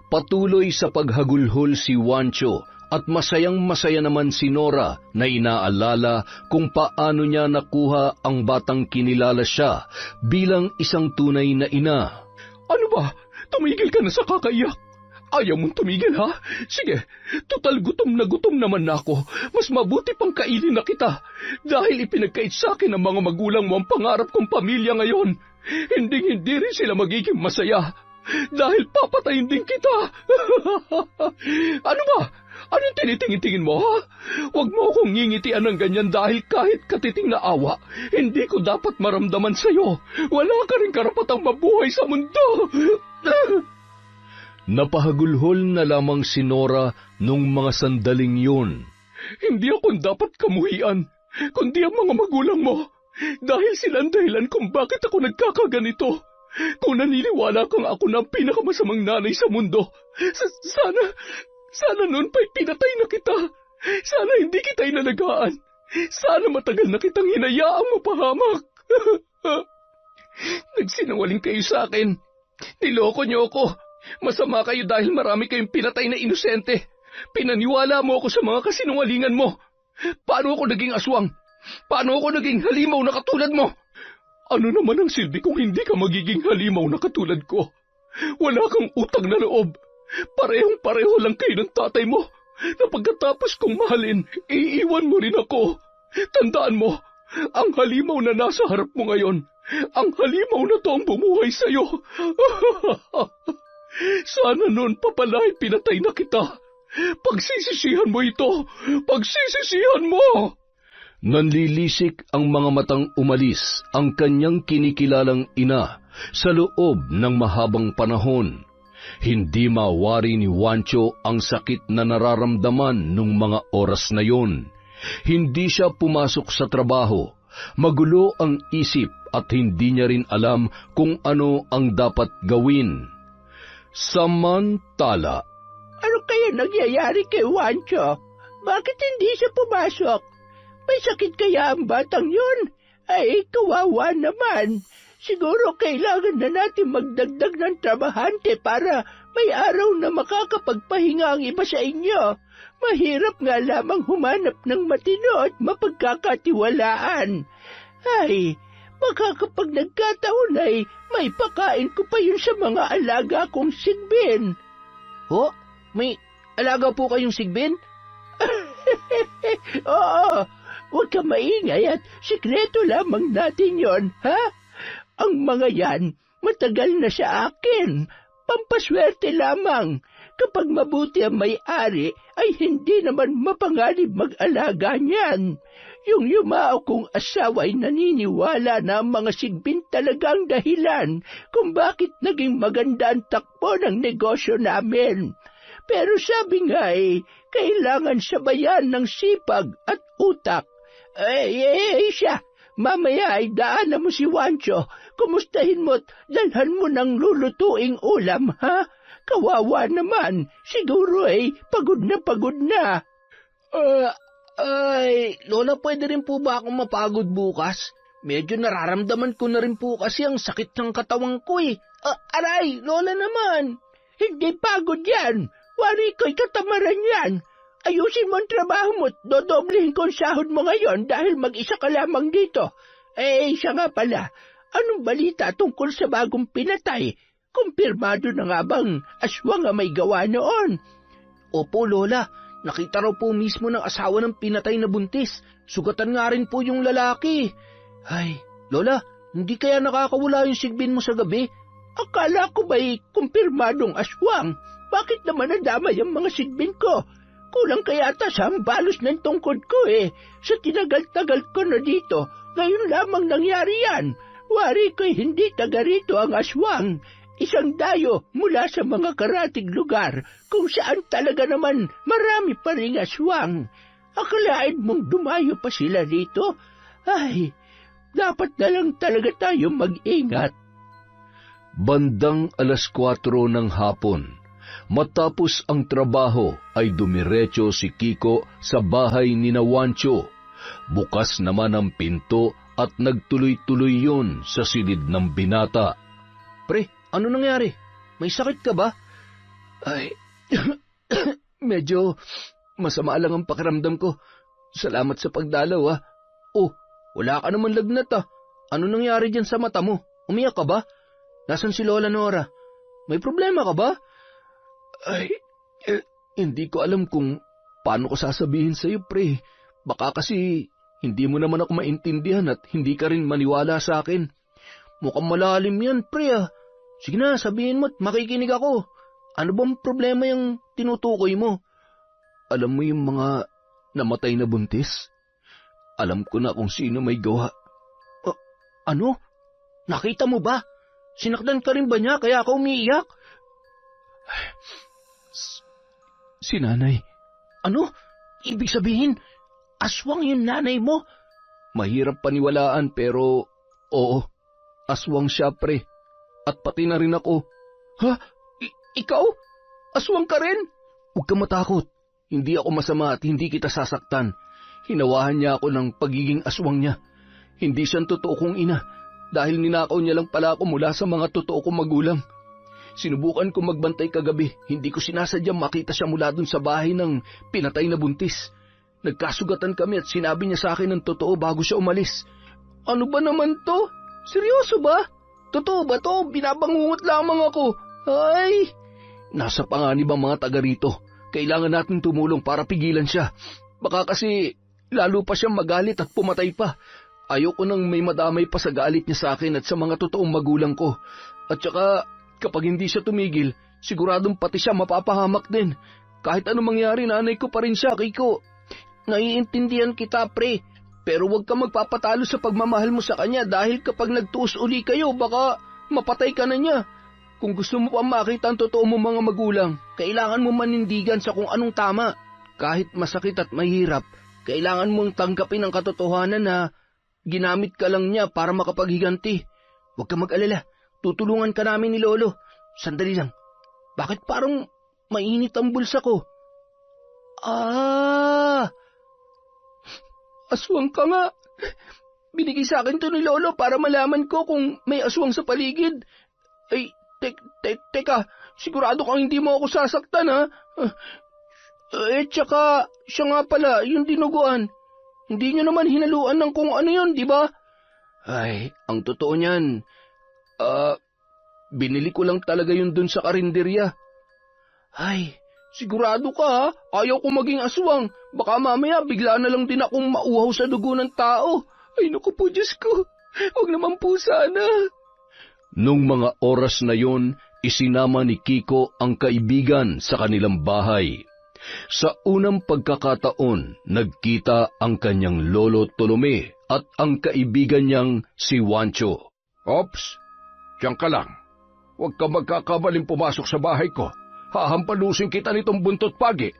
Patuloy sa paghagulhol si Juancho at masayang-masaya naman si Nora na inaalala kung paano niya nakuha ang batang kinilala siya bilang isang tunay na ina. Ano ba? Tumigil ka na sa kakaiyak. Ayaw mong tumigil, ha? Sige, total gutom na gutom naman na ako. Mas mabuti pang kainin na kita. Dahil ipinagkait sa akin ng mga magulang mo ang pangarap kong pamilya ngayon. Hindi rin sila magiging masaya. Dahil papatayin din kita. Ano ba? Anong tinitingin-tingin mo, ha? Huwag mo akong ngingitian ng ganyan dahil kahit katiting na awa, hindi ko dapat maramdaman sa'yo. Wala ka rin karapatang mabuhay sa mundo. Napahagulhol na lamang si Nora nung mga sandaling yun. Hindi ako dapat kamuhian, kundi ang mga magulang mo. Dahil silang dahilan kung bakit ako nagkakaganito. Kung naniniwala kang ako na ang pinakamasamang nanay sa mundo, sana noon pa'y pinatay na kita. Sana hindi kita inalagaan. Sana matagal na kitang hinayaang mapahamak. Nagsinungaling kayo sa akin. Niloko niyo ako. Masama kayo dahil marami kayong pinatay na inosente. Pinaniwala mo ako sa mga kasinungalingan mo. Paano ako naging aswang? Paano ako naging halimaw na katulad mo? Ano naman ang silbi kung hindi ka magiging halimaw na katulad ko? Wala kang utang na loob. Parehong-pareho lang kayo ng tatay mo, na pagkatapos kong mahalin, iiwan mo rin ako. Tandaan mo, ang halimaw na nasa harap mo ngayon, ang halimaw na to ang bumuhay sa'yo. Sana noon pa pala ay pinatay na kita. Pagsisisihan mo ito, pagsisisihan mo. Nanlilisik ang mga matang umalis ang kanyang kinikilalang ina sa loob ng mahabang panahon. Hindi mawari ni Juancho ang sakit na nararamdaman nung mga oras na yon. Hindi siya pumasok sa trabaho. Magulo ang isip at hindi niya rin alam kung ano ang dapat gawin. Samantala, ano kaya nangyayari kay Juancho? Bakit hindi siya pumasok? May sakit kaya ang batang yun? Ay, kawawa naman. Siguro kailangan na natin magdagdag ng trabahante para may araw na makakapagpahinga ang iba sa inyo. Mahirap nga lamang humanap ng matino at mapagkakatiwalaan. Ay, baka kapag nagkataon ay may pakain ko pa yun sa mga alaga kong sigbin. Ho? May alaga po kayong sigbin? Oo, huwag ka maingay at sikreto lamang natin yon, ha? Ang mga yan, matagal na sa akin. Pampaswerte lamang. Kapag mabuti ang may-ari, ay hindi naman mapanganib mag-alaga niyan. Yung yumao kong asawa ay naniniwala na ang mga sigbin talagang dahilan kung bakit naging maganda ang takbo ng negosyo namin. Pero sabi nga kailangan sabayan ng sipag at utak. Siya, mamaya ay daanan mo si Wancho. Kumustahin mo't dalhan mo ng lulutuing ulam, ha? Kawawa naman, siguro pagod na pagod na. Lola, pwede rin po ba akong mapagod bukas? Medyo nararamdaman ko na rin po kasi ang sakit ng katawan ko Aray, Lola naman. Hindi pagod yan. Wari ko'y katamaran yan. Ayusin mo ang trabaho mo't dodoblehin ko ang sahod mo ngayon dahil mag-isa ka lamang dito. Siya nga pala, anong balita tungkol sa bagong pinatay? Kumpirmado na nga bang aswang ang may gawa noon? Opo, Lola. Nakita raw po mismo ng asawa ng pinatay na buntis. Sugatan nga rin po yung lalaki. Ay, Lola, hindi kaya nakakawala yung sigbin mo sa gabi? Akala ko ba'y kumpirmadong aswang? Bakit naman nadamay ang mga sigbin ko? Kulang kaya ata sa hambalos ng tungkod ko Sa tinagal-tagal ko na dito, ngayon lamang nangyari yan. Wari ko'y hindi taga rito ang aswang. Isang dayo mula sa mga karatig lugar kung saan talaga naman marami pa ring aswang. Akalain mong dumayo pa sila dito? Ay, dapat na lang talaga tayo mag-ingat. Bandang 4:00 ng hapon, matapos ang trabaho ay dumiretso si Kiko sa bahay ni Wancho. Bukas naman ang pinto at nagtuloy-tuloy yon sa silid ng binata. Pre, ano nangyari? May sakit ka ba? Ay, medyo masama lang ang pakiramdam ko. Salamat sa pagdalaw, Oh, wala ka naman lagnat Ano nangyari dyan sa mata mo? Umiyak ka ba? Nasaan si Lola Nora? May problema ka ba? Ay, hindi ko alam kung paano ko sasabihin sa iyo, pre. Baka kasi hindi mo naman ako maintindihan at hindi ka rin maniwala sa akin. Mukhang malalim yan, pre Sige na, sabihin mo't makikinig ako. Ano bang problema yung tinutukoy mo? Alam mo yung mga namatay na buntis? Alam ko na kung sino may gawa. Ano? Nakita mo ba? Sinakdan ka rin ba niya kaya ka umiiyak? Si nanay. Ano? Ibig sabihin, aswang yung nanay mo? Mahirap paniwalaan pero oo, aswang siya, pre. At pati na rin ako. Ha? Ikaw? Aswang ka rin? Huwag ka matakot. Hindi ako masama at hindi kita sasaktan. Hinawahan niya ako ng pagiging aswang niya. Hindi siyang totoo kong ina dahil ninakaw niya lang pala ako mula sa mga totoo kong magulang. Sinubukan ko magbantay kagabi. Hindi ko sinasadyang makita siya mula dun sa bahay ng pinatay na buntis. Nagkasugatan kami at sinabi niya sa akin ng totoo bago siya umalis. Ano ba naman to? Seryoso ba? Totoo ba to? Binabangungot lamang ako. Ay! Nasa panganib ang mga taga rito. Kailangan natin tumulong para pigilan siya. Baka kasi lalo pa siyang magalit at pumatay pa. Ayoko nang may madamay pa sa galit niya sa akin at sa mga totoong magulang ko. At saka kapag hindi siya tumigil, siguradong pati siya mapapahamak din. Kahit anong mangyari, nanay ko pa rin siya, Kiko. Naiintindihan kita, pre. Pero huwag ka magpapatalo sa pagmamahal mo sa kanya dahil kapag nagtuos uli kayo, baka mapatay ka na niya. Kung gusto mo pa makita ang totoo mo mga magulang, kailangan mo manindigan sa kung anong tama. Kahit masakit at mahirap, kailangan mong tanggapin ang katotohanan na ginamit ka lang niya para makapaghiganti. Huwag ka mag-alala, tutulungan ka namin ni Lolo. Sandali lang, bakit parang mainit ang bulsa ko? Aswang ka nga. Binigay sa akin to ni Lolo para malaman ko kung may aswang sa paligid. Ay, teka, sigurado kang hindi mo ako sasaktan, ha? Tsaka, siya nga pala, yung dinuguan. Hindi nyo naman hinaluan ng kung ano yun, di ba? Ay, ang totoo niyan, binili ko lang talaga yun dun sa karinderya. Ay, sigurado ka, ha? Ayaw ko maging aswang. Baka mamaya bigla na lang din akong mauhaw sa dugo ng tao. Ay, naku po, Diyos ko. Huwag naman po sana. Nung mga oras na yon, isinama ni Kiko ang kaibigan sa kanilang bahay. Sa unang pagkakataon, nagkita ang kanyang lolo Tolome at ang kaibigan niyang si Wancho. Ops, diyan ka lang. Huwag ka magkakabaling pumasok sa bahay ko. Hahampalusin kita nitong buntot pagi.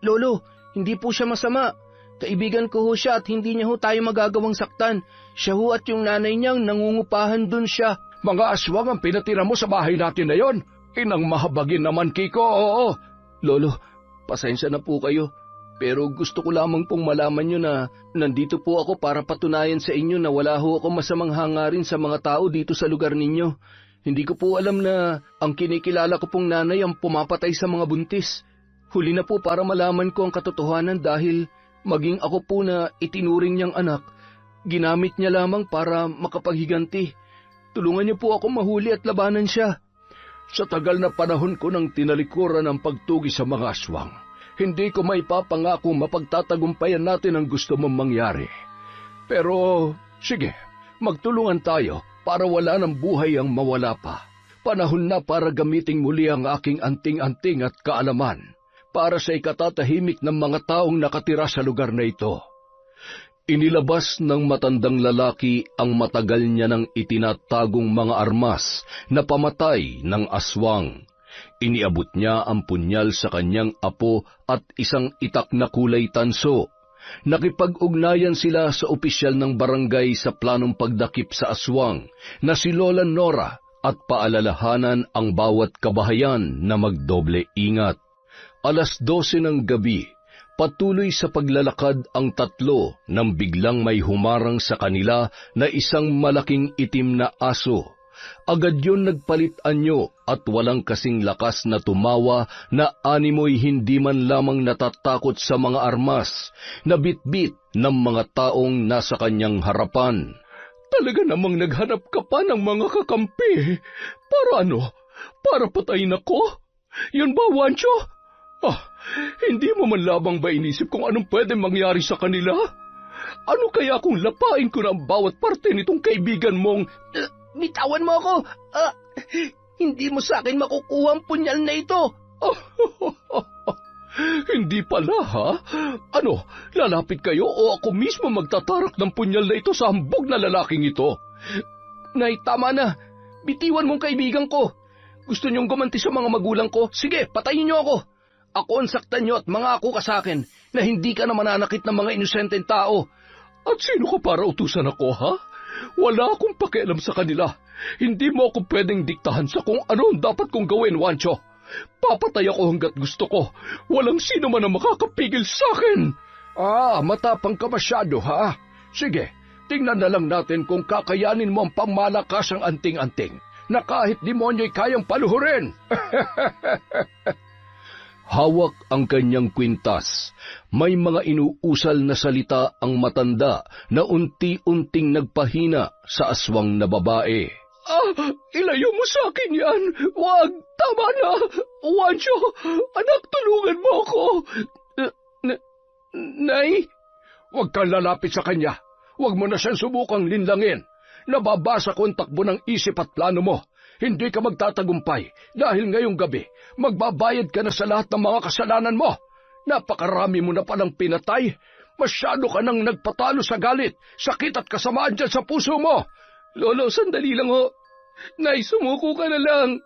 Lolo, hindi po siya masama. Kaibigan ko ho siya at hindi niya ho tayo magagawang saktan. Siya ho at yung nanay niyang nangungupahan dun siya. Mga aswang ang pinatira mo sa bahay natin na yon. Inang mahabagin naman, Kiko, oo. Lolo, pasensya na po kayo. Pero gusto ko lamang pong malaman nyo na nandito po ako para patunayan sa inyo na wala ho ako masamang hangarin sa mga tao dito sa lugar ninyo. Hindi ko po alam na ang kinikilala ko pong nanay ang pumapatay sa mga buntis. Huli na po para malaman ko ang katotohanan dahil maging ako po na itinuring niyang anak, ginamit niya lamang para makapaghiganti. Tulungan niyo po ako mahuli at labanan siya. Sa tagal na panahon ko nang tinalikuran ang pagtugi sa mga aswang, hindi ko maipapangako mapagtatagumpayan natin ang gusto mong mangyari. Pero, sige, magtulungan tayo para wala ng buhay ang mawala pa. Panahon na para gamiting muli ang aking anting-anting at kaalaman para sa ikatatahimik ng mga taong nakatira sa lugar na ito. Inilabas ng matandang lalaki ang matagal niya ng itinatagong mga armas na pamatay ng aswang. Iniabot niya ang punyal sa kanyang apo at isang itak na kulay tanso. Nakipag-ugnayan sila sa opisyal ng barangay sa planong pagdakip sa aswang na si Lola Nora at paalalahanan ang bawat kabahayan na magdoble ingat. 12:00 ng gabi, patuloy sa paglalakad ang tatlo nang biglang may humarang sa kanila na isang malaking itim na aso. Agad yun nagpalit anyo at walang kasing lakas na tumawa na animoy hindi man lamang natatakot sa mga armas na bitbit ng mga taong nasa kanyang harapan. Talaga namang naghanap ka pa ng mga kakampi. Para ano? Para patayin ako? Yun ba, Wancho? Hindi mo man labang ba inisip kung anong pwede mangyari sa kanila? Ano kaya kung lapain ko na ang bawat parte nitong kaibigan mong... Bitawan mo ako! Hindi mo sa akin makukuha ang punyal na ito! Hindi pala, ha? Ano, lalapit kayo o ako mismo magtatarak ng punyal na ito sa hambog na lalaking ito? Nay, tama na. Bitiwan mong kaibigan ko. Gusto niyong gumanti sa mga magulang ko? Sige, patayin niyo ako. Ako ang saktan niyo at mangako ka sa akin na hindi ka na mananakit ng mga inosenteng tao. At sino ka para utusan ako, ha? Wala akong pakialam sa kanila. Hindi mo ako pwedeng diktahan sa kung ano ang dapat kong gawin, Wancho. Papatay ako hanggat gusto ko. Walang sino man ang makakapigil sa akin. Matapang ka masyado, ha? Sige, tingnan na lang natin kung kakayanin mo ang pangmalakasang anting-anting na kahit demonyo'y kayang paluhurin. Hawak ang kanyang kwintas. May mga inuusal na salita ang matanda na unti-unting nagpahina sa aswang na babae. Ilayo mo sa akin yan. Wag, tama na. Wancho, anak, tulungan mo ako. Nay? Huwag kang lalapit sa kanya. Huwag mo na siyang subukang linlangin. Nababasa ko ang takbo ng isip at plano mo. Hindi ka magtatagumpay dahil ngayong gabi magbabayad ka na sa lahat ng mga kasalanan mo. Napakarami mo na palang pinatay. Masyado ka nang nagpatalo sa galit, sakit at kasamaan dyan sa puso mo. Lolo, sandali lang ho. Nay, sumuko ka na lang.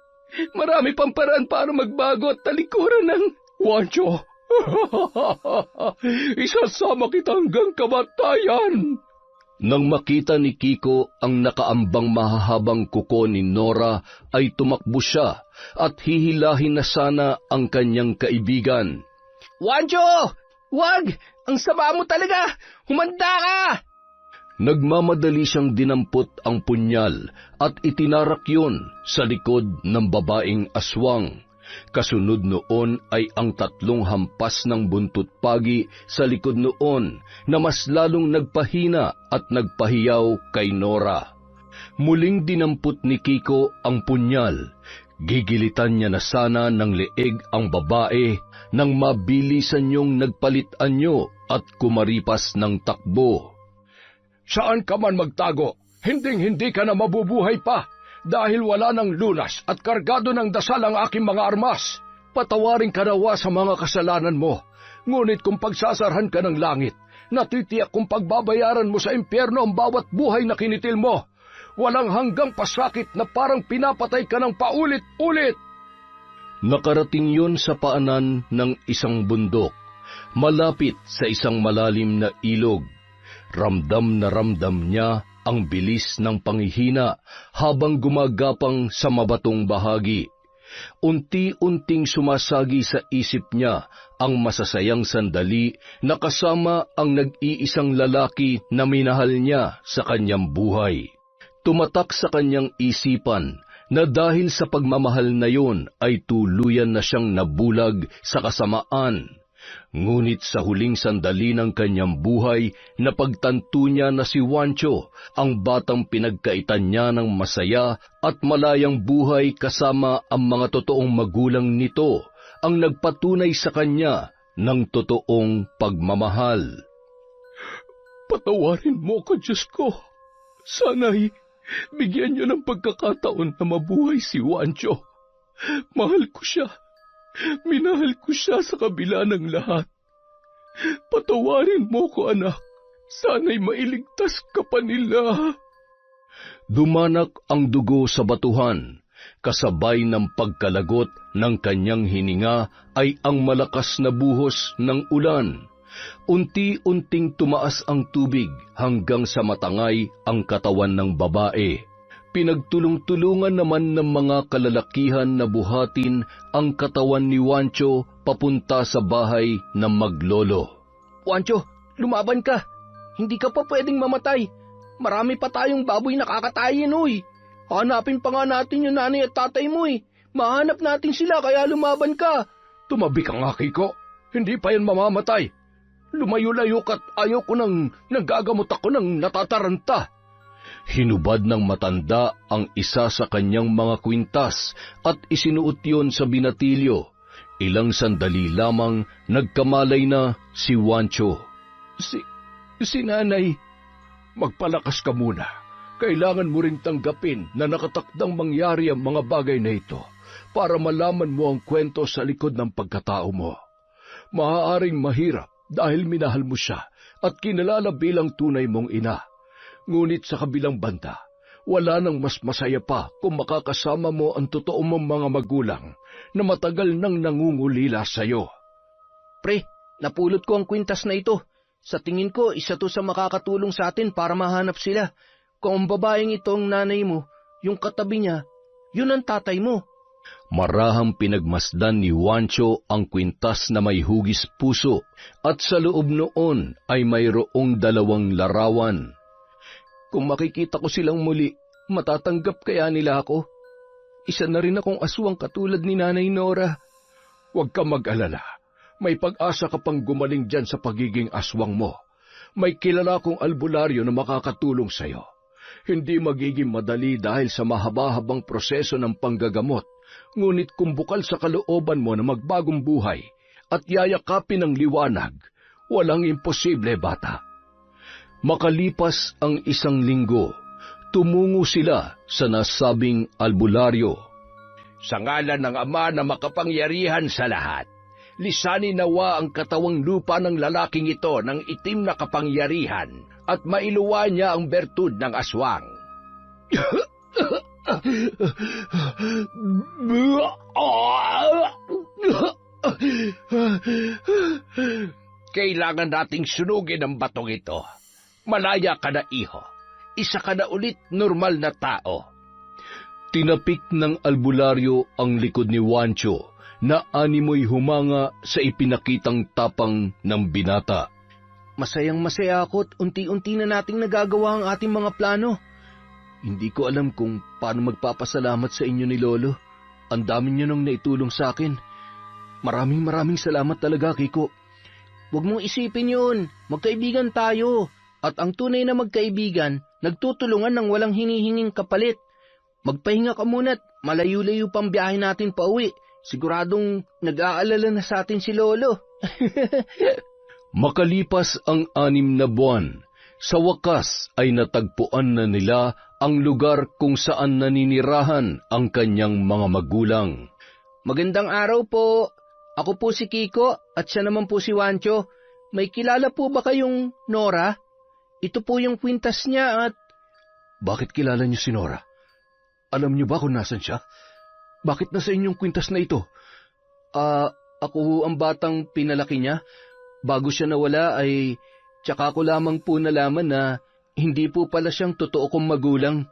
Marami pang paraan para magbago at talikuran ng... Wancho, isasama kita hanggang kamatayan. Nang makita ni Kiko ang nakaambang mahahabang kuko ni Nora, ay tumakbo siya at hihilahin na sana ang kanyang kaibigan. Wancho! Wag! Ang sama mo talaga! Humanda ka! Nagmamadali siyang dinampot ang punyal at itinarak yun sa likod ng babaeng aswang. Kasunod noon ay ang 3 hampas ng buntut pagi sa likod noon na mas lalong nagpahina at nagpahiyaw kay Nora. Muling dinampot ni Kiko ang punyal. Gigilitan niya na sana ng leeg ang babae nang mabilisan niyong nagpalit anyo at kumaripas ng takbo. Saan ka man magtago, hinding-hindi ka na mabubuhay pa. dahil wala ng lunas at kargado ng dasal ang aking mga armas. Patawarin ka nawa sa mga kasalanan mo. Ngunit kung pagsasarhan ka ng langit, natitiyak kung pagbabayaran mo sa impyerno ang bawat buhay na kinitil mo. Walang hanggang pasakit na parang pinapatay ka ng paulit-ulit. Nakarating yon sa paanan ng isang bundok, malapit sa isang malalim na ilog. Ramdam na ramdam niya ang bilis ng panghihina habang gumagapang sa mabatong bahagi. Unti-unting sumasagi sa isip niya ang masasayang sandali na kasama ang nag-iisang lalaki na minahal niya sa kanyang buhay. Tumatak sa kanyang isipan na dahil sa pagmamahal na yon ay tuluyan na siyang nabulag sa kasamaan. Ngunit sa huling sandali ng kanyang buhay, napagtanto niya na si Juancho, ang batang pinagkaitan niya ng masaya at malayang buhay kasama ang mga totoong magulang nito, ang nagpatunay sa kanya ng totoong pagmamahal. Patawarin mo ko, Diyos ko. Sana'y bigyan niyo ng pagkakataon na mabuhay si Juancho. Mahal ko siya. Minahal ko siya sa kabila ng lahat. Patawarin mo ko, anak. Sana'y mailigtas ka pa nila. Dumanak ang dugo sa batuhan. Kasabay ng pagkalagot ng kanyang hininga ay ang malakas na buhos ng ulan. Unti-unting tumaas ang tubig hanggang sa matangay ang katawan ng babae. Pinagtulong-tulungan naman ng mga kalalakihan na buhatin ang katawan ni Juancho papunta sa bahay ng maglolo. Juancho, lumaban ka. Hindi ka pa pwedeng mamatay. Marami pa tayong baboy na kakatayin, uy. Hanapin pa nga natin yung nanay at tatay mo, eh. Mahanap natin sila, kaya lumaban ka. Tumabi ka nga, Kiko. Hindi pa yan mamamatay. Lumayo-layo ka't ayaw ko nang nagagamot ako ng natataranta. Hinubad ng matanda ang isa sa kanyang mga kwintas at isinuot yon sa binatilyo. Ilang sandali lamang nagkamalay na si Juancho. Si nanay. Magpalakas ka muna. Kailangan mo rin tanggapin na nakatakdang mangyari ang mga bagay na ito para malaman mo ang kwento sa likod ng pagkatao mo. Maaaring mahirap dahil minahal mo siya at kinalala bilang tunay mong ina. Ngunit sa kabilang banda, wala nang mas masaya pa kung makakasama mo ang totoo mong mga magulang na matagal nang nangungulila sa'yo. Pre, napulot ko ang kwintas na ito. Sa tingin ko, isa to sa makakatulong sa atin para mahanap sila. Kung ang babaeng ito ang nanay mo, yung katabi niya, yun ang tatay mo. Marahang pinagmasdan ni Juancho ang kwintas na may hugis puso at sa loob noon ay mayroong 2 larawan. Kung makikita ko silang muli, matatanggap kaya nila ako? Isa na rin akong aswang katulad ni Nanay Nora. Huwag ka mag-alala. May pag-asa ka pang gumaling dyan sa pagiging aswang mo. May kilala kong albularyo na makakatulong sa'yo. Hindi magiging madali dahil sa mahaba-habang proseso ng panggagamot, ngunit kung bukal sa kalooban mo na magbagong buhay at yayakapin ng liwanag, walang imposible, bata. Makalipas ang 1 linggo, tumungo sila sa nasabing albularyo. Sa ngalan ng Ama na makapangyarihan sa lahat, lisanin nawa ang katawang lupa ng lalaking ito ng itim na kapangyarihan at mailuwa niya ang bertud ng aswang. Kailangan nating sunugin ang batong ito. Malaya ka na, iho. Isa ka na ulit normal na tao. Tinapik ng albularyo ang likod ni Juancho na animoy humanga sa ipinakitang tapang ng binata. Masayang masaya ako at unti-unti na nating nagagawa ang ating mga plano. Hindi ko alam kung paano magpapasalamat sa inyo ni Lolo. Ang dami niyo nang naitulong sa akin. Maraming salamat talaga, Kiko. Huwag mong isipin yun. Magkaibigan tayo. At ang tunay na magkaibigan, nagtutulungan ng walang hinihinging kapalit. Magpahinga ka muna at malayo-layo pang biyahe natin pa uwi. Siguradong nag-aalala na sa atin si Lolo. Makalipas ang 6 na buwan, sa wakas ay natagpuan na nila ang lugar kung saan naninirahan ang kanyang mga magulang. Magandang araw po. Ako po si Kiko at siya naman po si Wancho. May kilala po ba kayong Nora? Ito po yung kwintas niya at... Bakit kilala niyo si Nora? Alam niyo ba kung nasan siya? Bakit nasa inyong kwintas na ito? Ako ang batang pinalaki niya. Bago siya nawala ay tsaka ko lamang po nalaman na hindi po pala siyang totoo kong magulang.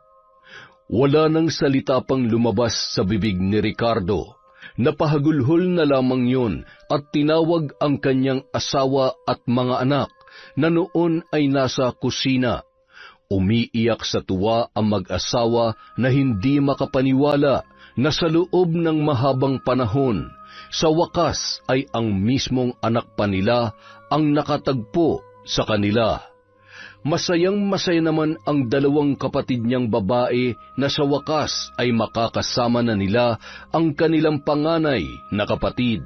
Wala nang salita pang lumabas sa bibig ni Ricardo. Napahagulhol na lamang yun at tinawag ang kanyang asawa at mga anak na noon ay nasa kusina. Umiiyak sa tuwa ang mag-asawa na hindi makapaniwala na sa loob ng mahabang panahon, sa wakas ay ang mismong anak pa nila ang nakatagpo sa kanila. Masayang-masaya naman ang dalawang kapatid niyang babae na sa wakas ay makakasama na nila ang kanilang panganay na kapatid.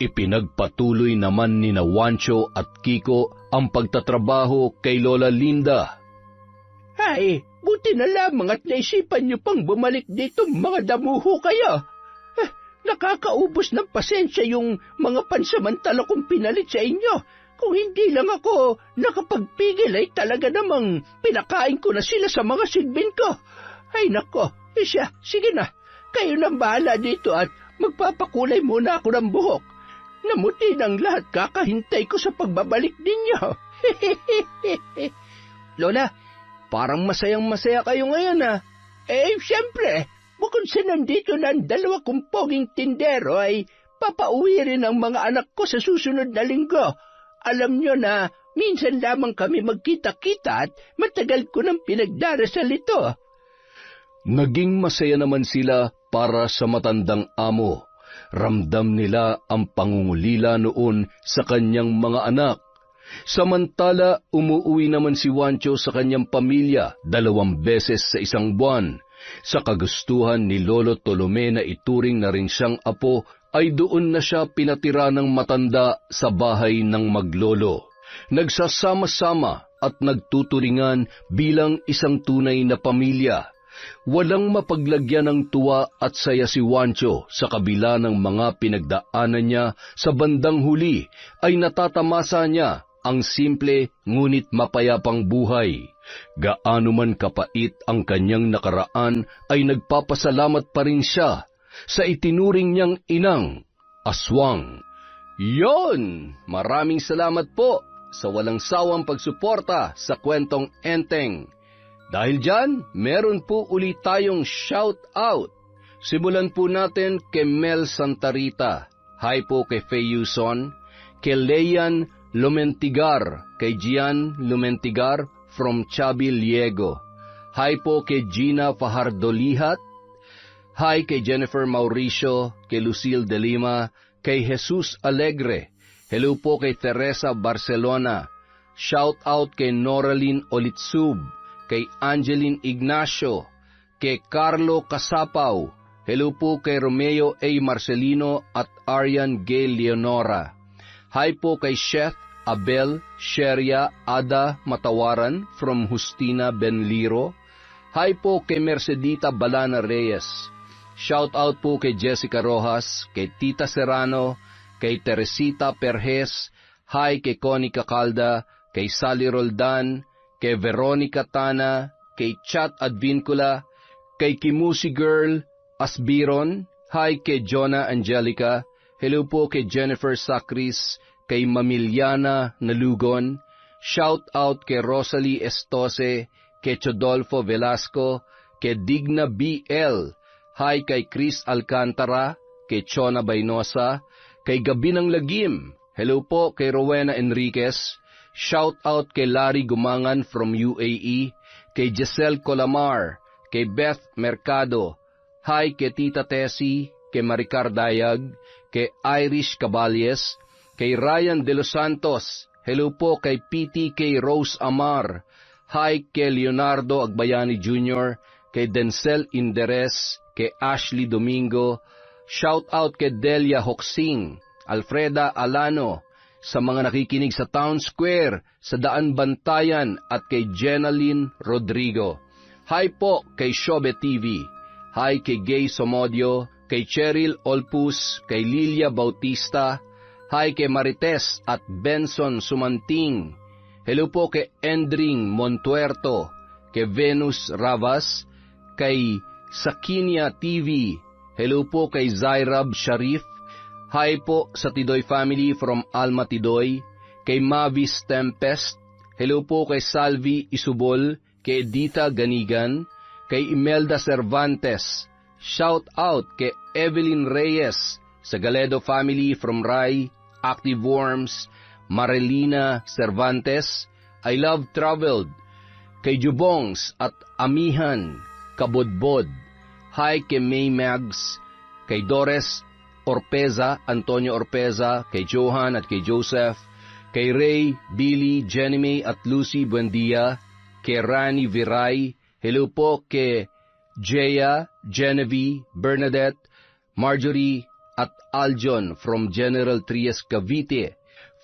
Ipinagpatuloy naman ni Wancho at Kiko ang pagtatrabaho kay Lola Linda. Ay, buti na lamang at naisipan niyo pang bumalik dito, mga damuho kayo. Nakakaubos ng pasensya yung mga pansamantala kong pinalit sa inyo. Kung hindi lang ako nakapagpigil ay talaga namang pinakain ko na sila sa mga sigbin ko. Ay nako, siya, sige na. Kayo nang bahala dito at magpapakulay muna ako ng buhok. Namuti ng lahat, kakahintay ko sa pagbabalik ninyo. Lola, parang masayang-masaya kayo ngayon ah. Siyempre, bukod sa nandito na ang dalawa kong poging tindero ay papauwi rin ang mga anak ko sa susunod na linggo. Alam nyo na minsan lamang kami magkita-kita at matagal ko nang pinagdarasal ito. Naging masaya naman sila para sa matandang amo. Ramdam nila ang pangungulila noon sa kanyang mga anak. Samantala, umuwi naman si Wancho sa kanyang pamilya 2 beses sa isang buwan. Sa kagustuhan ni Lolo Tolome na ituring na rin siyang apo, ay doon na siya pinatira ng matanda sa bahay ng maglolo. Nagsasama-sama at nagtuturingan bilang isang tunay na pamilya. Walang mapaglagyan ng tuwa at saya si Wancho sa kabila ng mga pinagdaanan niya. Sa bandang huli ay natatamasa niya ang simple ngunit mapayapang buhay. Gaano man kapait ang kanyang nakaraan ay nagpapasalamat pa rin siya sa itinuring niyang inang aswang. Yon! Maraming salamat po sa walang sawang pagsuporta sa kwentong Enteng. Dahil dyan, meron po ulit tayong shout out. Simulan po natin kay Mel Santarita. Hi po kay Faye Yuson, kay Leian Lumentigar, kay Gian Lumentigar from Chabi, Liego. Hi po kay Gina Fajardolihat. Hi kay Jennifer Mauricio, kay Lucille de Lima, kay Jesus Alegre. Hello po kay Teresa Barcelona. Shout out kay Noraline Olitsub, kay Angeline Ignacio, kay Carlo Casapaw. Hello po kay Romeo A. Marcelino at Arian Gay Leonora. Hi po kay Chef Abel Sheria Ada Matawaran from Justina Benliro. Hi po kay Mercedita Balana Reyes. Shout out po kay Jessica Rojas, kay Tita Serrano, kay Teresita Perjes. Hi kay Connie Cacalda, kay Sally Roldan, kay Veronica Tana, kay Chat Advincula, kay Kimusi Girl Asbiron. Hi kay Jonah Angelica. Hello po kay Jennifer Sacris, kay Mamiliana Nalugon. Shout out kay Rosalie Estose, kay Chodolfo Velasco, kay Digna BL. Hi kay Chris Alcantara, kay Chona Baynosa, kay Gabi ng Lagim. Hello po kay Rowena Enriquez. Shout out kay Larry Gumangan from UAE, kay Giselle Colamar, kay Beth Mercado. Hi kay Tita Tessie, kay Maricar Dayag, kay Irish Caballes, kay Ryan De Los Santos. Hello po kay PTK Rose Amar. Hi kay Leonardo Agbayani Jr., kay Denzel Inderes, kay Ashley Domingo. Shout out kay Delia Hoxing, Alfreda Alano, sa mga nakikinig sa Town Square, sa Daan Bantayan at kay Jenaline Rodrigo. Hi po kay Shobe TV. Hi kay Gay Somodio, kay Cheryl Olpus, kay Lilia Bautista. Hi kay Marites at Benson Sumanting. Hello po kay Endring Montuerto, kay Venus Ravas, kay Sakinia TV. Hello po kay Zairab Sharif. Hi po sa Tidoy family from Alma Tidoy, kay Mavis Tempest. Hello po kay Salvi Isubol, kay Edita Ganigan, kay Imelda Cervantes. Shout out kay Evelyn Reyes sa Galedo family from Rai, Active Worms, Marilina Cervantes. I Love Traveled, kay Jubongs at Amihan Kabodbod. Hi kay May Mags, kay Dores Orpeza, Antonio Orpeza, kay Johan at kay Joseph, kay Ray, Billy, Jenny May at Lucy Buendia, kay Rani Viray. Hello po kay Jaya, Genevieve, Bernadette, Marjorie at Aljon from General Trias Cavite.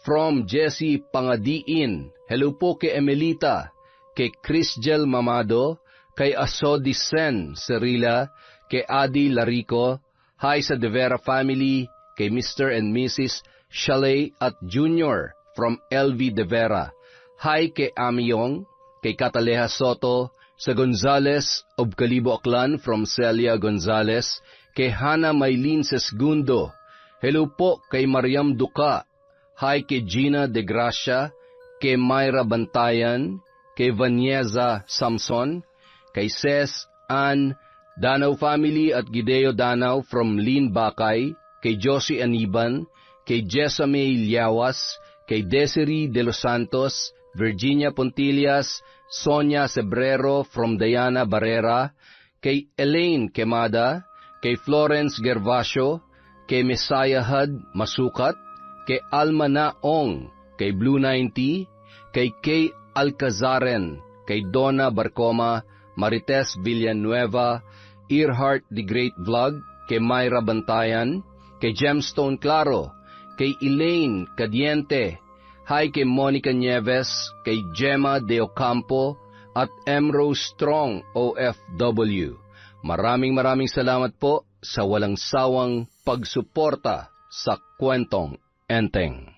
From Jessie Pangadiin, hello po kay Emelita, kay Chrisgel Mamado, kay Asodisen Serila, kay Adi Larico. Hi sa De Vera family, kay Mr. and Mrs. Chalet at Junior from LV De Vera. Hi kay Amiyong, kay Cataleja Soto, sa Gonzales of Calibo Aklan from Celia Gonzales, kay Hana Maylin Sesgundo. Hello po kay Mariam Duca. Hi kay Gina De Gracia, kay Myra Bantayan, kay Vanieza Samson, kay Ces Ann Danau family at Gideo Danau from Lin Bakay, kay Josie Aniban, kay Jessame Liawas, kay Desiree De Los Santos, Virginia Pontillas, Sonia Sebrero from Diana Barrera, kay Elaine Quemada, kay Florence Gervasio, kay Messiah Hud Masukat, kay Alma Naong, kay Blue 90, kay Kay Alcazaren, kay Donna Barcoma, Marites Villanueva, Earhart The Great Vlog, kay Myra Bantayan, kay Gemstone Claro, kay Elaine Cadiente. Hi kay Monica Nieves, kay Gemma De Ocampo, at M. Rose Strong OFW. Maraming salamat po sa walang sawang pagsuporta sa Kwentong Enteng.